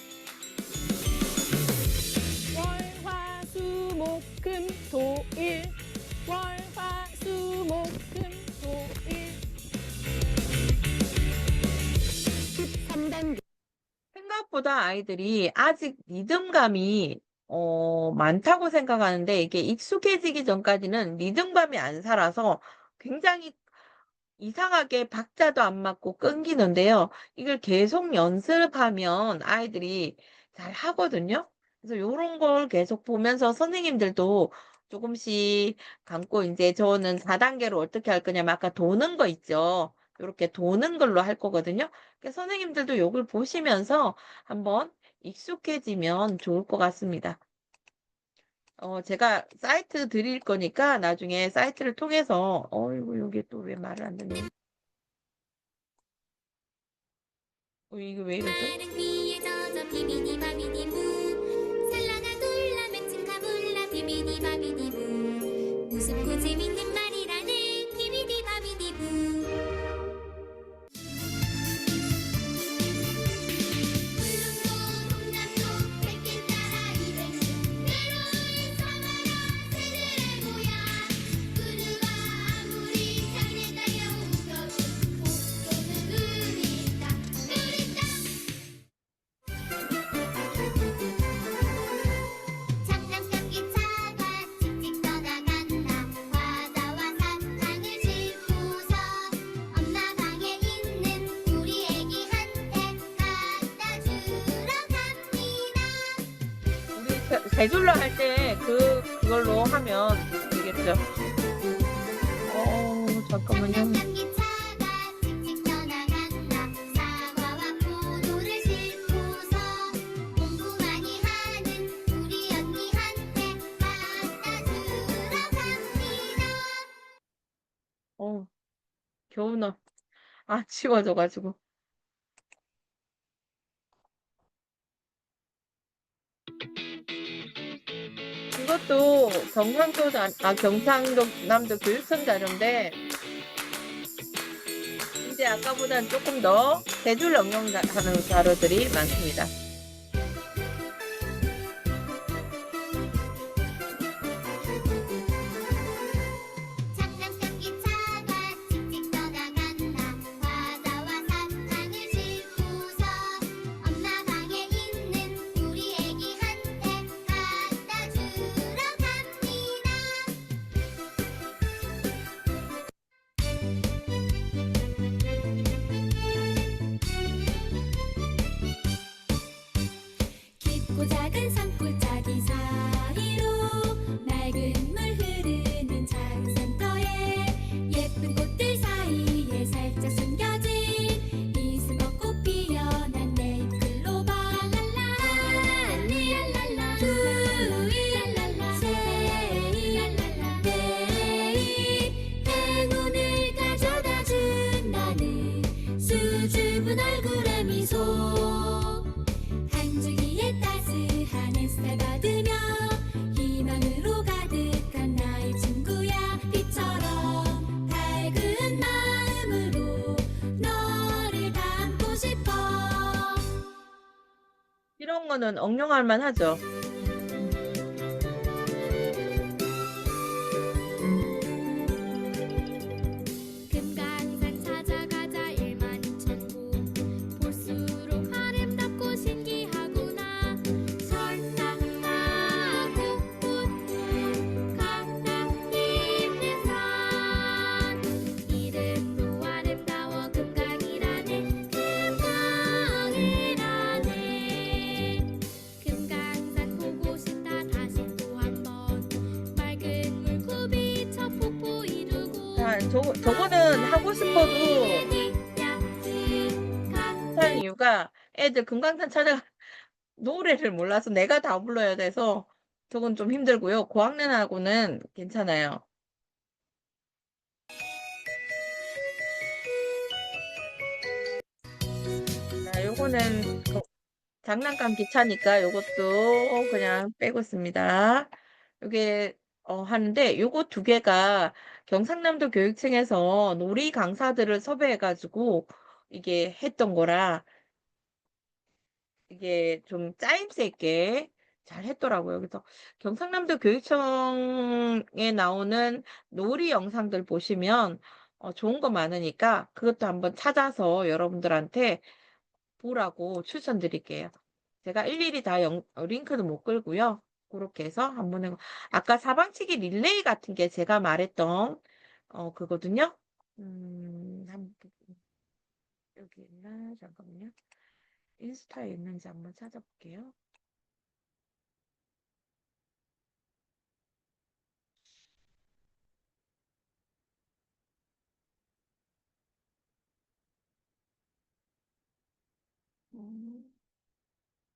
월화수목금토일. 월화수목금토일. 13단계 생각보다 아이들이 아직 리듬감이 많다고 생각하는데 이게 익숙해지기 전까지는 리듬감이 안 살아서 굉장히 이상하게 박자도 안 맞고 끊기는데요. 이걸 계속 연습하면 아이들이 잘 하거든요. 그래서 요런 걸 계속 보면서 선생님들도 조금씩 감고 이제 저는 4단계로 어떻게 할 거냐면 아까 도는 거 있죠. 요렇게 도는 걸로 할 거거든요. 그러니까 선생님들도 요걸 보시면서 한번 익숙해지면 좋을 것 같습니다. 제가 사이트 드릴 거니까 나중에 사이트를 통해서 어이구 여기 또 왜 말을 안 듣니? 이거 왜 이러죠? 마른 귀에 젖어 비비디 바비디 부 살라가 돌라 맺힌 가물라 비비디 바비디 부 무섭고 재밌는 말이라네 비비디 바비디 부 울릉도 동남도 백길 따라 이백수 외로운 사마라 새들의 모양 구두가 아무리 장내 달려 웃겨도 복도는 누리다 누리다 장난감 기차가 칙칙 떠나간다 바다와 사탕을 싣고서 엄마 방에 있는 우리 애기한테 갖다 주러 갑니다. 우리 세 줄로 할 때 그걸로 하면 되겠죠. 잠깐만요. 장난감 기차가 칙칙 떠나간다 사과와 포도를 싣고서 공부 많이 하는 우리 언니한테 갖다 주러 갑니다. 겨우 지워져가지고. 이것도 경상남도 교육청 자료인데 이제 아까보다는 조금 더 세 줄 응용하는 자료들이 많습니다. 장난감 기차가 칙칙 떠나간다 바다와 사탕을 싣고서 엄마 방에 있는 우리 애기한테 갖다 주러 갑니다. 깊고 작은 산골짜기 사이로 맑은 물 흐르는 작은 센터에 예쁜 꽃들 사이에 살짝 숨겨진 이스머꽃 피어난 내 클로바 랄라 리랄랄라 루이랄랄라 세이랄랄라 내이 행운을 가져다 준다는 수줍은 얼굴의 미소 한 줄기의 따스한 햇살 받으며 희망으로 가득한 나의 친구야 빛처럼 밝은 마음으로 너를 담고 싶어 이런 거는 응용할 만하죠. 금강산 찾아가자 12,000보 볼수록 아름답고 신기하구나 설탕과 꽃꽃 각각 있는 산 이름도 아름다워 금강이라네 금강산 보고 싶다 다시 또 한번 맑은 물고비 저 폭포 이루고 자, 저거는 하고 싶어도 못하는 이유가 애들 금강산 찾아가 노래를 몰라서 내가 다 불러야 돼서 저건 좀 힘들고요. 고학년하고는 괜찮아요. 자, 요거는 장난감 기차니까 요것도 그냥 빼고 있습니다. 요게 하는데 요거 두 개가 경상남도 교육청에서 놀이 강사들을 섭외해가지고 이게 했던 거라 이게 좀 짜임새 있게 잘 했더라고요. 그래서 경상남도 교육청에 나오는 놀이 영상들 보시면 좋은 거 많으니까 그것도 한번 찾아서 여러분들한테 보라고 추천드릴게요. 제가 일일이 다 링크는 못 끌고요. 그렇게 해서 한번 해보. 아까 사방치기 릴레이 같은 게 제가 말했던 그거든요. 여기 있나? 잠깐만요. 인스타에 있는지 한번 찾아볼게요.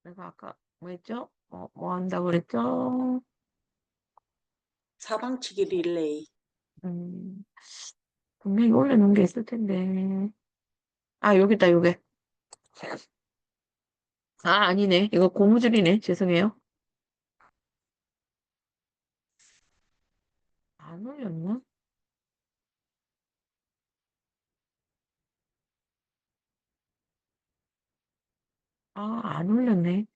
내가 아까 뭐 했죠? 뭐 한다고 그랬죠? 사방치기 릴레이. 분명히 올려놓은 게 있을 텐데. 아, 여기 있다, 요게. 아, 아니네. 이거 고무줄이네. 죄송해요. 안 올렸나? 아, 안 올렸네.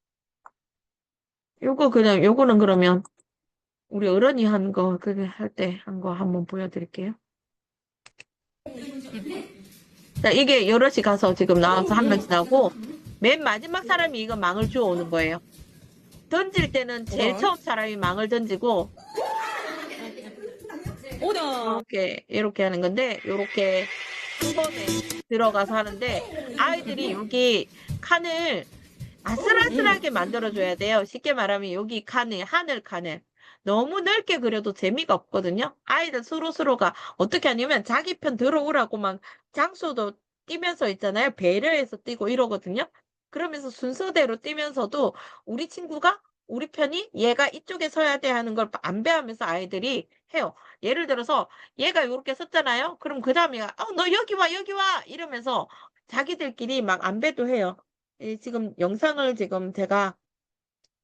요거는 그러면 우리 어른이 한 거, 그게 할 때 한 거 한번 보여드릴게요. 자, 이게 여럿이 가서 지금 나와서 한 명씩 나오고, 맨 마지막 사람이 이거 망을 주워 오는 거예요. 던질 때는 제일 처음 사람이 망을 던지고, 이렇게 하는 건데, 요렇게 한 번에 들어가서 하는데, 아이들이 여기 칸을 아슬아슬하게 만들어줘야 돼요. 쉽게 말하면 여기 칸을, 하늘 칸을. 너무 넓게 그려도 재미가 없거든요. 아이들 서로가 어떻게 하냐면 자기 편 들어오라고 막 장수도 뛰면서 있잖아요. 배려해서 뛰고 이러거든요. 그러면서 순서대로 뛰면서도 우리 친구가 우리 편이 얘가 이쪽에 서야 돼 하는 걸 안배하면서 아이들이 해요. 예를 들어서 얘가 이렇게 섰잖아요. 그럼 그 다음에 너 여기 와 여기 와 이러면서 자기들끼리 막 안배도 해요. 지금 영상을 지금 제가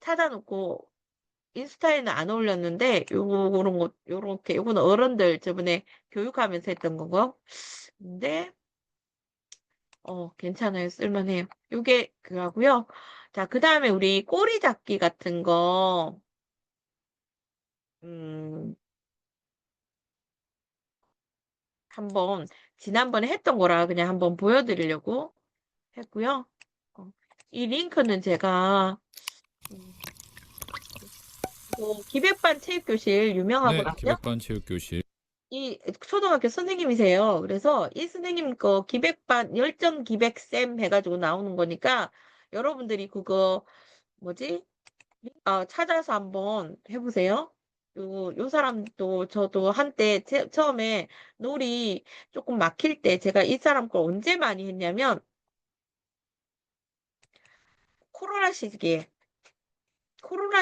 찾아놓고 인스타에는 안 올렸는데 요런 거 요렇게 요거는 어른들 저번에 교육하면서 했던 거고 근데 괜찮아요. 쓸만해요. 요게 그거고요. 자, 그다음에 우리 꼬리 잡기 같은 거 한번 지난번에 했던 거라 그냥 한번 보여드리려고 했고요. 이 링크는 제가 기백반 체육교실 네, 유명하거든요. 기백반 체육교실. 이 초등학교 선생님이세요. 그래서 이 선생님 거 기백반 열정 기백쌤 해가지고 나오는 거니까 여러분들이 그거 뭐지? 찾아서 한번 해보세요. 요 사람도 저도 한때 처음에 놀이 조금 막힐 때 제가 이 사람 걸 언제 많이 했냐면 코로나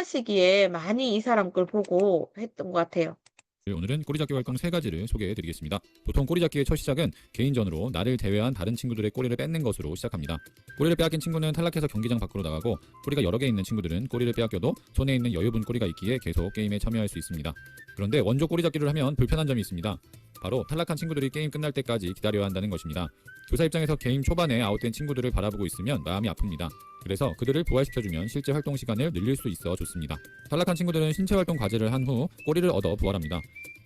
시기에 많이 이 사람 걸 보고 했던 것 같아요. 오늘은 꼬리잡기 활동 3가지를 소개해드리겠습니다. 보통 꼬리잡기의 첫 시작은 개인전으로 나를 제외한 다른 친구들의 꼬리를 뺏는 것으로 시작합니다. 꼬리를 빼앗긴 친구는 탈락해서 경기장 밖으로 나가고 꼬리가 여러 개 있는 친구들은 꼬리를 빼앗겨도 손에 있는 여유분 꼬리가 있기에 계속 게임에 참여할 수 있습니다. 그런데 원조 꼬리잡기를 하면 불편한 점이 있습니다. 바로 탈락한 친구들이 게임 끝날 때까지 기다려야 한다는 것입니다. 교사 입장에서 게임 초반에 아웃된 친구들을 바라보고 있으면 마음이 아픕니다. 그래서 그들을 부활시켜주면 실제 활동 시간을 늘릴 수 있어 좋습니다. 탈락한 친구들은 신체 활동 과제를 한 후 꼬리를 얻어 부활합니다.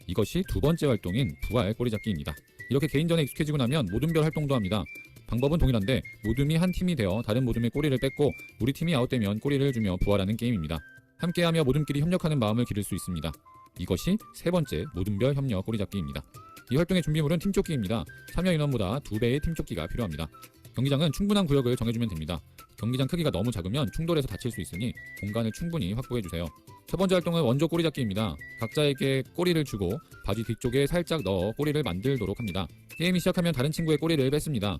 이것이 두 번째 활동인 부활 꼬리잡기입니다. 이렇게 개인전에 익숙해지고 나면 모둠별 활동도 합니다. 방법은 동일한데 모둠이 한 팀이 되어 다른 모둠의 꼬리를 뺏고 우리 팀이 아웃되면 꼬리를 주며 부활하는 게임입니다. 함께하며 모둠끼리 협력하는 마음을 기를 수 있습니다. 이것이 세 번째 모둠별 협력 꼬리잡기입니다. 이 활동의 준비물은 팀조끼입니다. 참여 인원보다 2배의 팀조끼가 필요합니다. 경기장은 충분한 구역을 정해주면 됩니다. 경기장 크기가 너무 작으면 충돌해서 다칠 수 있으니 공간을 충분히 확보해주세요. 첫 번째 활동은 원조 꼬리잡기입니다. 각자에게 꼬리를 주고 바지 뒤쪽에 살짝 넣어 꼬리를 만들도록 합니다. 게임이 시작하면 다른 친구의 꼬리를 뺏습니다.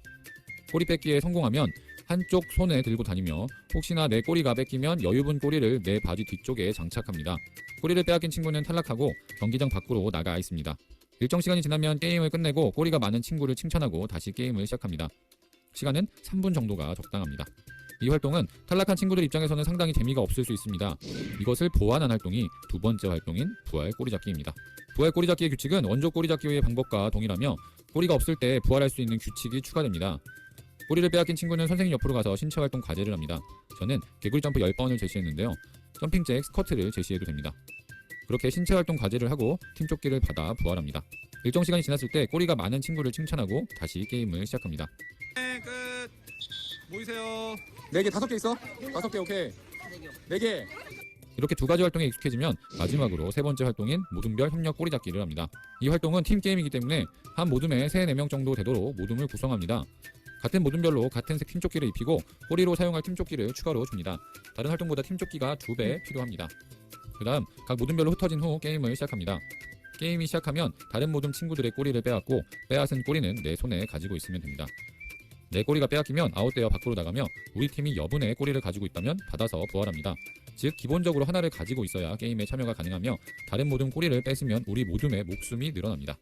꼬리 뺏기에 성공하면 한쪽 손에 들고 다니며 혹시나 내 꼬리가 뺏기면 여유분 꼬리를 내 바지 뒤쪽에 장착합니다. 꼬리를 빼앗긴 친구는 탈락하고 경기장 밖으로 나가 있습니다. 일정 시간이 지나면 게임을 끝내고 꼬리가 많은 친구를 칭찬하고 다시 게임을 시작합니다. 시간은 3분 정도가 적당합니다. 이 활동은 탈락한 친구들 입장에서는 상당히 재미가 없을 수 있습니다. 이것을 보완한 활동이 두 번째 활동인 부활 꼬리잡기입니다. 부활 꼬리잡기의 규칙은 원조 꼬리잡기의 방법과 동일하며 꼬리가 없을 때 부활할 수 있는 규칙이 추가됩니다. 꼬리를 빼앗긴 친구는 선생님 옆으로 가서 신체 활동 과제를 합니다. 저는 개구리 점프 10번을 제시했는데요. 점핑 잭, 스쿼트를 제시해도 됩니다. 그렇게 신체 활동 과제를 하고 팀조끼를 받아 부활합니다. 일정 시간이 지났을 때 꼬리가 많은 친구를 칭찬하고 다시 게임을 시작합니다. 끝. 모이세요. 4개, 5개 있어? 5개, 오케이. 4개. 이렇게 두 가지 활동에 익숙해지면 마지막으로 세 번째 활동인 모둠별 협력 꼬리잡기를 합니다. 이 활동은 팀 게임이기 때문에 한 모둠에 3, 4명 정도 되도록 모둠을 구성합니다. 같은 모둠별로 같은 색 팀조끼를 입히고 꼬리로 사용할 팀조끼를 추가로 줍니다. 다른 활동보다 팀조끼가 2배 필요합니다. 그 다음 각 모둠별로 흩어진 후 게임을 시작합니다. 게임이 시작하면 다른 모둠 친구들의 꼬리를 빼앗고 빼앗은 꼬리는 내 손에 가지고 있으면 됩니다. 내 꼬리가 빼앗기면 아웃되어 밖으로 나가며 우리 팀이 여분의 꼬리를 가지고 있다면 받아서 부활합니다. 즉 기본적으로 하나를 가지고 있어야 게임에 참여가 가능하며 다른 모둠 꼬리를 뺏으면 우리 모둠의 목숨이 늘어납니다.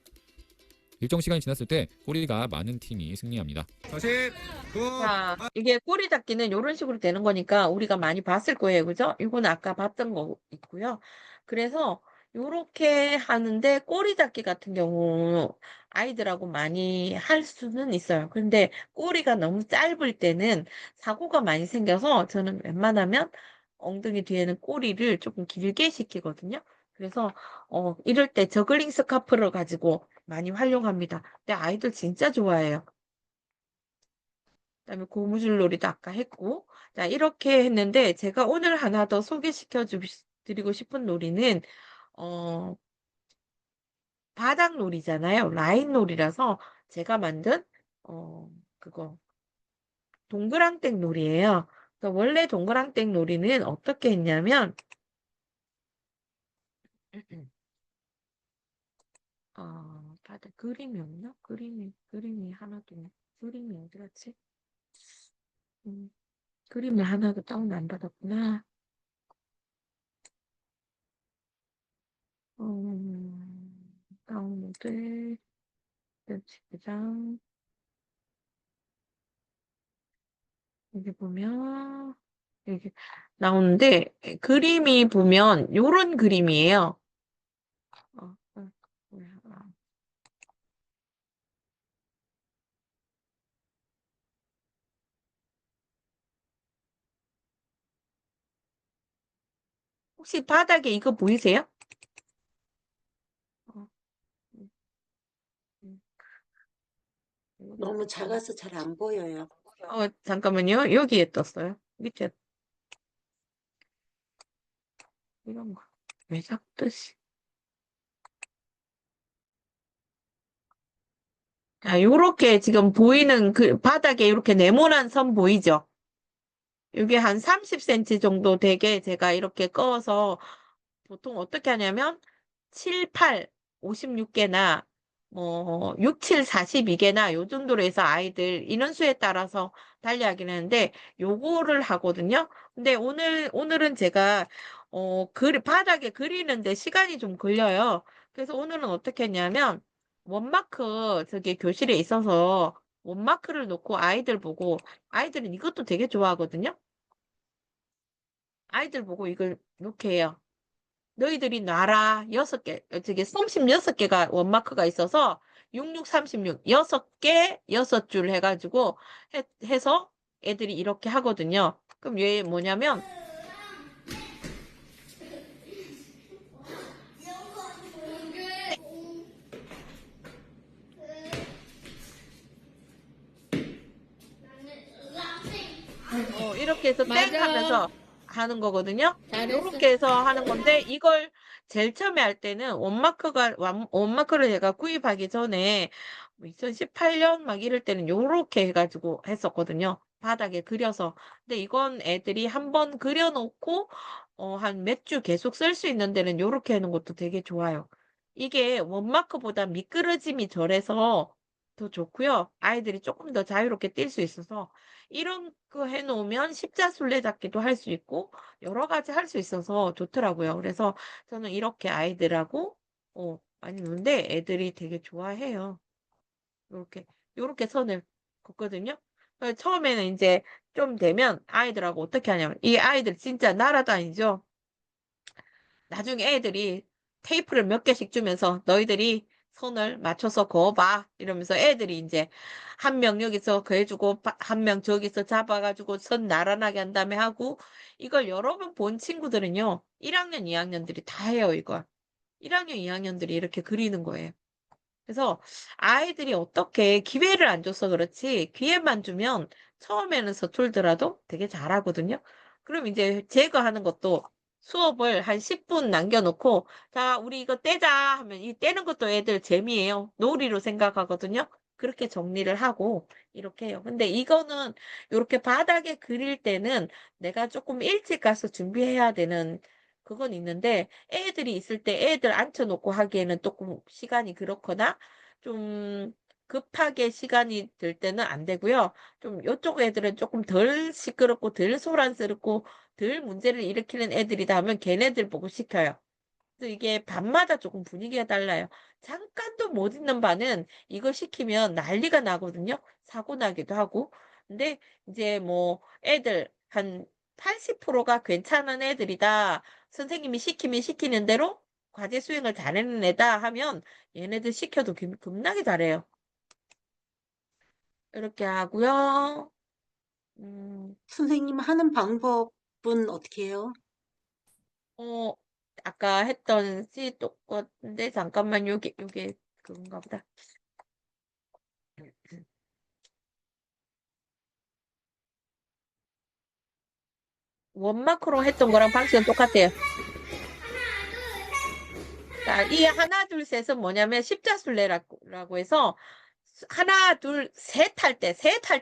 일정 시간이 지났을 때 꼬리가 많은 팀이 승리합니다. 40, 9, 자, 이게 꼬리 잡기는 이런 식으로 되는 거니까 우리가 많이 봤을 거예요. 그죠? 이거는 아까 봤던 거 있고요. 그래서 요렇게 하는데 꼬리 잡기 같은 경우 아이들하고 많이 할 수는 있어요. 근데 꼬리가 너무 짧을 때는 사고가 많이 생겨서 저는 웬만하면 엉덩이 뒤에는 꼬리를 조금 길게 시키거든요. 그래서 이럴 때 저글링 스카프를 가지고 많이 활용합니다. 근데 아이들 진짜 좋아해요. 그다음에 고무줄놀이도 아까 했고, 자 이렇게 했는데 제가 오늘 하나 더 소개시켜 드리고 싶은 놀이는 바닥놀이잖아요. 라인놀이라서 제가 만든 그거 동그랑땡 놀이예요. 그래서 원래 동그랑땡 놀이는 어떻게 했냐면 바닥 그림이 없나? 그림이 하나도 그림이 어디 갔지? 그림을 하나도 다운 안 받았구나. 다운로드, 연습장. 여기 보면, 여기 나오는데, 그림이 보면, 요런 그림이에요. 뭐야. 혹시 바닥에 이거 보이세요? 너무 작아서 잘 안 보여요. 잠깐만요. 여기에 떴어요. 밑에. 이런 거. 왜 자꾸 뜨지? 자, 요렇게 지금 보이는 그 바닥에 이렇게 네모난 선 보이죠? 여기 한 30cm 정도 되게 제가 이렇게 꺼서 보통 어떻게 하냐면 7, 8, 56개나 뭐 6, 7, 42개나 요 정도로 해서 아이들 인원수에 따라서 달리하긴 하는데 요거를 하거든요. 근데 오늘은 제가 바닥에 그리는데 시간이 좀 걸려요. 그래서 오늘은 어떻게 했냐면 원마크 저기 교실에 있어서 원마크를 놓고 아이들 보고 아이들은 이것도 되게 좋아하거든요. 아이들 보고 이걸 놓게 해요. 너희들이 놔라. 6개, 저기 36개가 원마크가 있어서 66, 36, 6개, 6줄 해가지고 해서 애들이 이렇게 하거든요. 그럼 얘 뭐냐면 이렇게 해서 땡 하면서 하는 거거든요. 이렇게 해서 하는 건데 이걸 제일 처음에 할 때는 원마크를 제가 구입하기 전에 2018년 막 이럴 때는 요렇게 해가지고 했었거든요. 바닥에 그려서. 근데 이건 애들이 한번 그려놓고 한 몇 주 계속 쓸 수 있는 데는 요렇게 하는 것도 되게 좋아요. 이게 원마크보다 미끄러짐이 덜해서 더 좋고요. 아이들이 조금 더 자유롭게 뛸 수 있어서 이런 거 해놓으면 십자술래잡기도 할 수 있고 여러 가지 할 수 있어서 좋더라고요. 그래서 저는 이렇게 아이들하고 많이 노는데 애들이 되게 좋아해요. 요렇게 선을 긋거든요. 처음에는 이제 좀 되면 아이들하고 어떻게 하냐면 이 아이들 진짜 날아다니죠. 나중에 애들이 테이프를 몇 개씩 주면서 너희들이 손을 맞춰서 그어봐 이러면서 애들이 이제 한 명 여기서 그해주고 한 명 저기서 잡아가지고 선 나란하게 한 다음에 하고 이걸 여러 번 본 친구들은요 1학년 2학년들이 다 해요. 이걸 1학년 2학년들이 이렇게 그리는 거예요. 그래서 아이들이 어떻게 기회를 안 줘서 그렇지 기회만 주면 처음에는 서툴더라도 되게 잘하거든요. 그럼 이제 제거하는 것도 수업을 한 10분 남겨놓고, 자, 우리 이거 떼자 하면 이 떼는 것도 애들 재미예요. 놀이로 생각하거든요. 그렇게 정리를 하고 이렇게 해요. 근데 이거는 이렇게 바닥에 그릴 때는 내가 조금 일찍 가서 준비해야 되는 그건 있는데, 애들이 있을 때 애들 앉혀놓고 하기에는 조금 시간이 그렇거나 좀 급하게 시간이 들 때는 안 되고요. 좀 요쪽 애들은 조금 덜 시끄럽고 덜 소란스럽고 덜 문제를 일으키는 애들이다 하면 걔네들 보고 시켜요. 그래서 이게 반마다 조금 분위기가 달라요. 잠깐도 못 있는 반은 이거 시키면 난리가 나거든요. 사고 나기도 하고. 근데 이제 뭐 애들 한 80%가 괜찮은 애들이다. 선생님이 시키면 시키는 대로 과제 수행을 잘하는 애다 하면 얘네들 시켜도 겁나게 잘해요. 이렇게 하고요. 선생님 하는 방법은 어떻게 해요? 어, 아까 했던 시 똑같은데 잠깐만 요게 그건가 보다. 원마크로 했던 거랑 방식은 똑같아요. 자, 이 하나, 둘, 셋은 뭐냐면 십자술래라고 해서 하나, 둘, 셋 할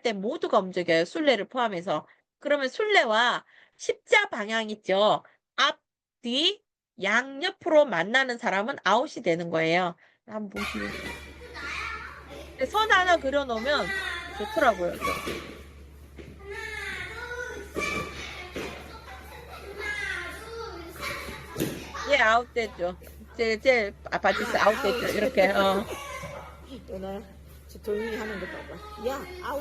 때 모두가 움직여요. 술래를 포함해서. 그러면 술래와 십자 방향 있죠. 앞, 뒤, 양옆으로 만나는 사람은 아웃이 되는 거예요. 한번 보시면. 선 하나 그려놓으면 좋더라고요. 얘 아웃됐죠. 제 아파트에서 아웃됐죠. 이렇게. 나 조용히 하는 거 봐봐. 야, 아우.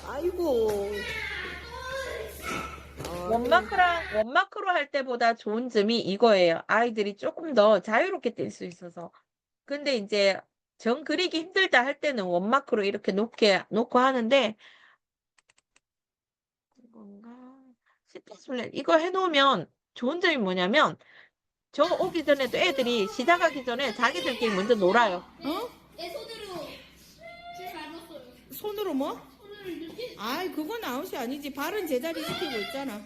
아이고. 원마크로 할 때보다 좋은 점이 이거예요. 아이들이 조금 더 자유롭게 뛸 수 있어서. 근데 이제 정 그리기 힘들다 할 때는 원마크로 이렇게 놓고 하는데, 이건가? 십자술래. 이거 해놓으면 좋은 점이 뭐냐면, 저 오기 전에도 애들이 시작하기 전에 자기들끼리 먼저 놀아요. 어? 손으로 뭐? 아이, 그건 아웃이 아니지. 발은 제자리 지키고 있잖아.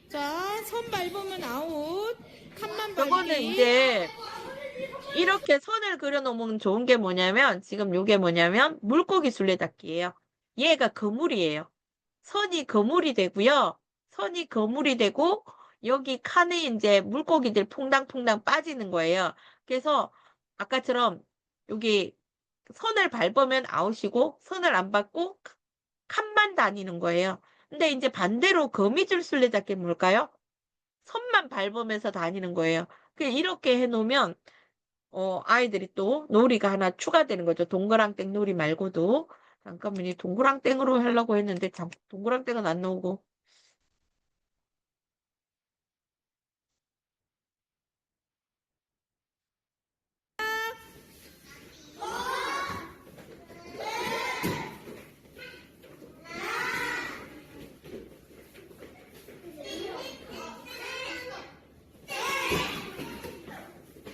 자, 손 밟으면 아웃. 칸만 밟기. 저거는 이제 이렇게 선을 그려놓으면 좋은 게 뭐냐면, 지금 요게 뭐냐면 물고기 술래잡기예요. 얘가 거물이에요. 선이 거물이 되고요. 선이 거물이 되고 여기 칸에 이제 물고기들 퐁당퐁당 빠지는 거예요. 그래서 아까처럼 여기 선을 밟으면 아웃이고 선을 안 밟고 칸만 다니는 거예요. 근데 이제 반대로 거미줄 술래잡기 뭘까요? 선만 밟으면서 다니는 거예요. 이렇게 해놓으면 아이들이 또 놀이가 하나 추가되는 거죠. 동그랑땡 놀이 말고도. 잠깐만요. 동그랑땡으로 하려고 했는데 동그랑땡은 안 나오고.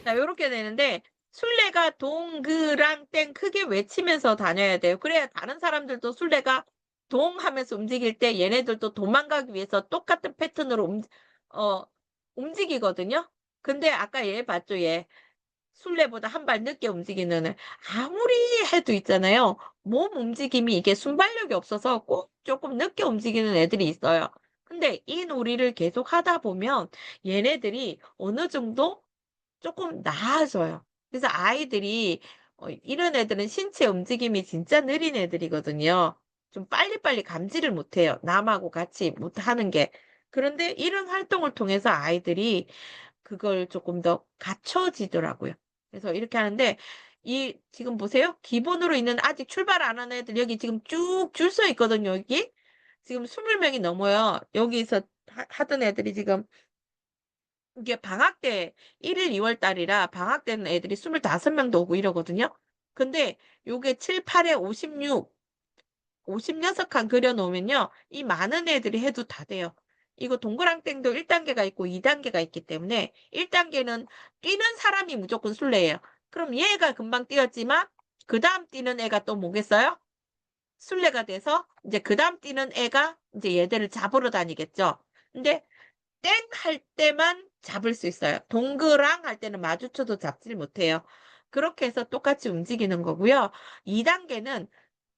자, 요렇게 되는데 술래가 동그랑땡 크게 외치면서 다녀야 돼요. 그래야 다른 사람들도 술래가 동 하면서 움직일 때 얘네들도 도망가기 위해서 똑같은 패턴으로 움직이거든요. 근데 아까 얘 봤죠? 얘 술래보다 한 발 늦게 움직이는 애. 아무리 해도 있잖아요. 몸 움직임이 이게 순발력이 없어서 꼭 조금 늦게 움직이는 애들이 있어요. 근데 이 놀이를 계속 하다 보면 얘네들이 어느 정도 조금 나아져요. 그래서 아이들이 이런 애들은 신체 움직임이 진짜 느린 애들이거든요. 좀 빨리빨리 감지를 못해요. 남하고 같이 못하는 게. 그런데 이런 활동을 통해서 아이들이 그걸 조금 더 갖춰지더라고요. 그래서 이렇게 하는데 지금 보세요. 기본으로 있는 아직 출발 안 한 애들 여기 지금 쭉 줄 서 있거든요. 여기. 지금 20명이 넘어요. 여기서 하던 애들이 지금 이게 방학 때 1일 2월 달이라 방학 때는 애들이 25명도 오고 이러거든요. 근데 요게 7, 8에 56, 56칸 그려놓으면요. 이 많은 애들이 해도 다 돼요. 이거 동그랑땡도 1단계가 있고 2단계가 있기 때문에 1단계는 뛰는 사람이 무조건 술래예요. 그럼 얘가 금방 뛰었지만 그 다음 뛰는 애가 또 뭐겠어요? 술래가 돼서 이제 그다음 뛰는 애가 이제 얘들을 잡으러 다니겠죠. 근데 땡 할 때만 잡을 수 있어요. 동그랑 할 때는 마주쳐도 잡질 못해요. 그렇게 해서 똑같이 움직이는 거고요. 2단계는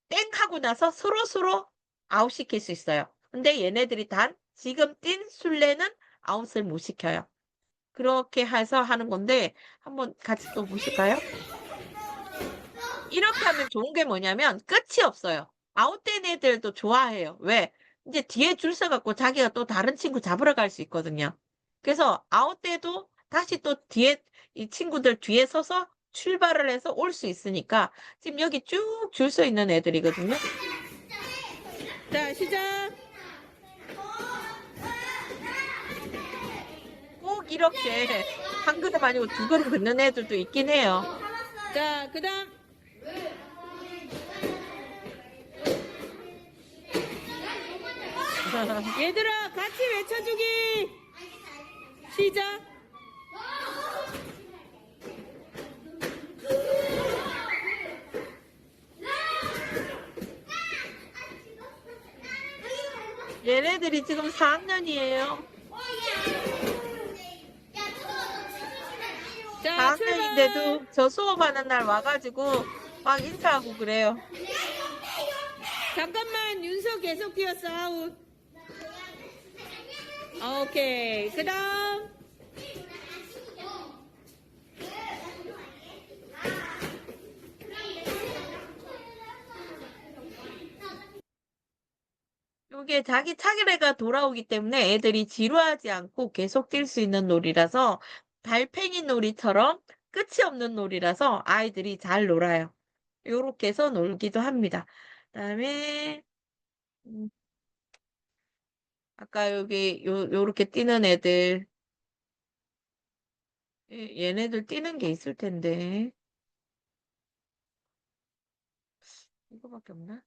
땡 하고 나서 서로 아웃시킬 수 있어요. 근데 얘네들이 단 지금 뛴 술래는 아웃을 못 시켜요. 그렇게 해서 하는 건데 한번 같이 또 보실까요? 이렇게 하면 좋은 게 뭐냐면 끝이 없어요. 아웃된 애들도 좋아해요. 왜? 이제 뒤에 줄 서갖고 자기가 또 다른 친구 잡으러 갈 수 있거든요. 그래서 아웃돼도 다시 또 뒤에 이 친구들 뒤에 서서 출발을 해서 올 수 있으니까 지금 여기 쭉 줄 서 있는 애들이거든요. 자, 시작. 꼭 이렇게 한 그릇 아니고 두 그릇 긋는 애들도 있긴 해요. 자, 그다음. 얘들아, 같이 외쳐주기. 시작. 얘네들이 지금 4학년이에요. 자, 출발. 4학년인데도 저 수업하는 날 와가지고 막 인사하고 그래요. 잠깐만, 윤서 계속 뛰었어. 아웃. 오케이. 그다음. 이게 자기 차례가 돌아오기 때문에 애들이 지루하지 않고 계속 뛸 수 있는 놀이라서 달팽이 놀이처럼 끝이 없는 놀이라서 아이들이 잘 놀아요. 요렇게 해서 놀기도 합니다. 그다음에 아까 여기 요렇게 뛰는 애들 얘네들 뛰는 게 있을 텐데 이거밖에 없나?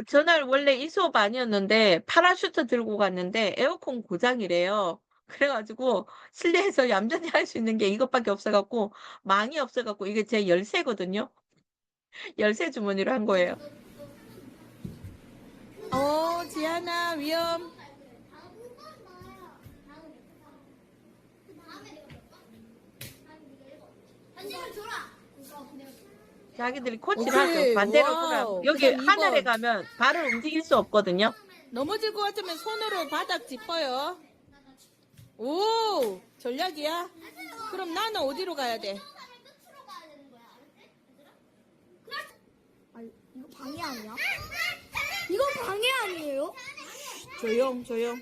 전날 원래 이 수업 아니었는데 파라슈트 들고 갔는데 에어컨 고장이래요. 그래가지고 실내에서 얌전히 할 수 있는 게 이것밖에 없어갖고 망이 없어갖고 이게 제 열쇠거든요. 열쇠 주머니로 한 거예요. 지안아, 위험. 자기들이 코치를 오케이. 하죠. 반대로 와우. 돌아. 여기 그다음 하늘에 2번. 가면 발을 움직일 수 없거든요. 넘어질 것 같으면 손으로 바닥 짚어요. 오, 전략이야. 그럼 나는 어디로 가야 돼? 이거 방해 아니야? 이거 방해 아니에요? 조용, 조용.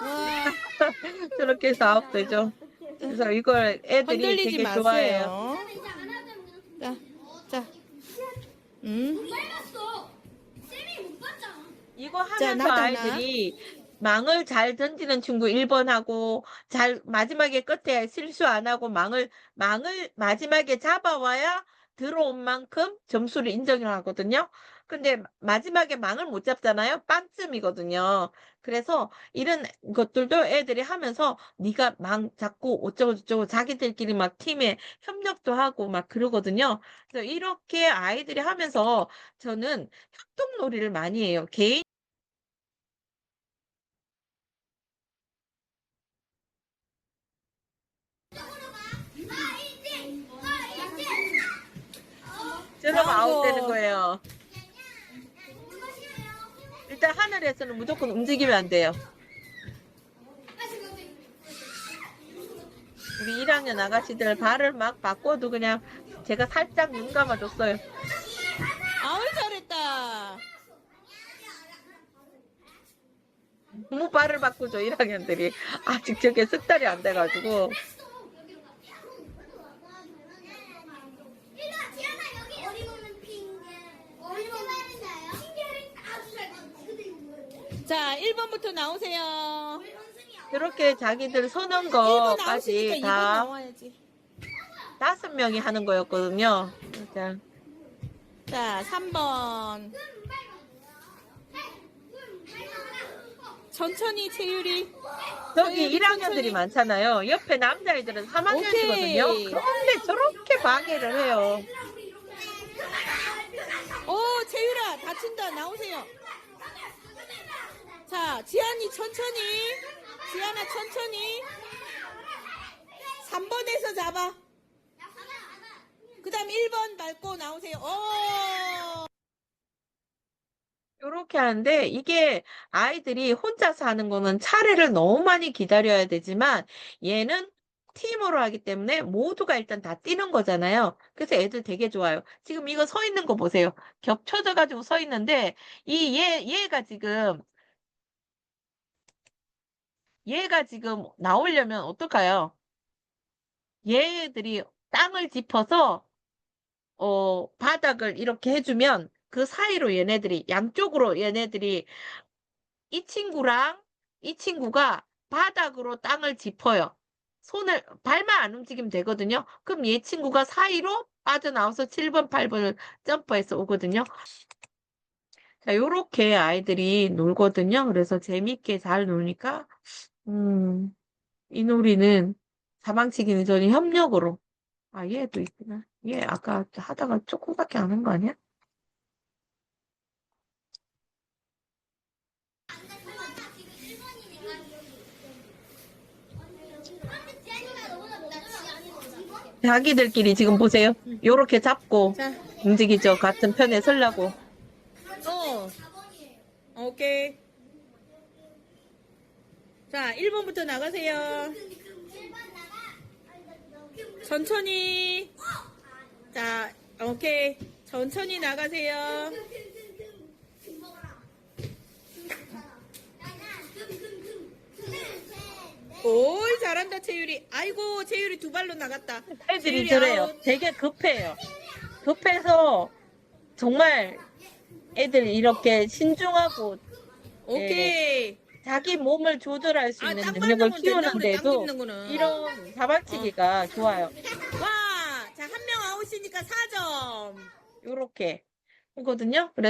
와, 저렇게 해서 아웃되죠. 그래서 이걸 애들이 흔들리지 되게 좋아해요. 마세요. 자, 자. 이거 자, 하면서 나다, 아이들이 망을 잘 던지는 친구 1번하고 마지막에 끝에 실수 안 하고 망을 마지막에 잡아와야 들어온 만큼 점수를 인정을 하거든요. 근데 마지막에 망을 못 잡잖아요. 빵점이거든요. 그래서 이런 것들도 애들이 하면서 네가 망 잡고 어쩌고저쩌고 자기들끼리 막 팀에 협력도 하고 막 그러거든요. 그래서 이렇게 아이들이 하면서 저는 협동놀이를 많이 해요. 개인 저럼 아웃되는 거예요. 일단 하늘에서는 무조건 움직이면 안 돼요. 우리 1학년 아가씨들 발을 막 바꿔도 그냥 제가 살짝 눈 감아줬어요. 아우, 잘했다. 너무 발을 바꾸죠, 1학년들이. 아직 저게 습달이 안 돼가지고. 자, 1번부터 나오세요. 그렇게 자기들 서는 1번 거까지 9시니까 2번 다 나와야지. 5명이 하는 거였거든요. 자, 자, 3번. 천천히 채율이. 저기 채율이 1학년들이 천천히. 많잖아요. 옆에 남자애들은 3학년이거든요. 오케이. 그런데 저렇게 방해를 해요. 채율아, 다친다. 나오세요. 자, 지안이 천천히. 지안아, 천천히. 3번에서 잡아. 그 다음 1번 밟고 나오세요. 요렇게 하는데 이게 아이들이 혼자서 하는 거는 차례를 너무 많이 기다려야 되지만 얘는 팀으로 하기 때문에 모두가 일단 다 뛰는 거잖아요. 그래서 애들 되게 좋아요. 지금 이거 서 있는 거 보세요. 겹쳐져 가지고 서 있는데 얘가 지금 나오려면 어떨까요? 얘들이 땅을 짚어서 바닥을 이렇게 해주면 그 사이로 양쪽으로 얘네들이 이 친구랑 이 친구가 바닥으로 땅을 짚어요. 발만 안 움직이면 되거든요. 그럼 얘 친구가 사이로 빠져나와서 7번, 8번을 점프해서 오거든요. 자, 요렇게 아이들이 놀거든요. 그래서 재밌게 잘 노니까, 이 놀이는 사방치기는 저는 협력으로. 아, 얘도 있구나. 얘 아까 하다가 조금밖에 안 한 거 아니야? 자기들끼리 지금 보세요. 요렇게 잡고 자, 움직이죠. 같은 편에 서려고. 오케이. 자, 1번부터 나가세요. 천천히. 자, 오케이. 천천히 나가세요. 오이, 잘한다, 채율이. 아이고, 채율이 2발로 나갔다. 애들이 채율이 저래요. 아웃. 되게 급해요. 급해서 정말 애들 이렇게 신중하고 오케이. 자기 몸을 조절할 수 있는 땅 능력을 밟는 건 된다네, 땅 키우는데도 짚는구나. 이런 사방치기가 좋아요. 와, 자, 1명 아웃이니까 4점. 요렇게 하거든요. 그래서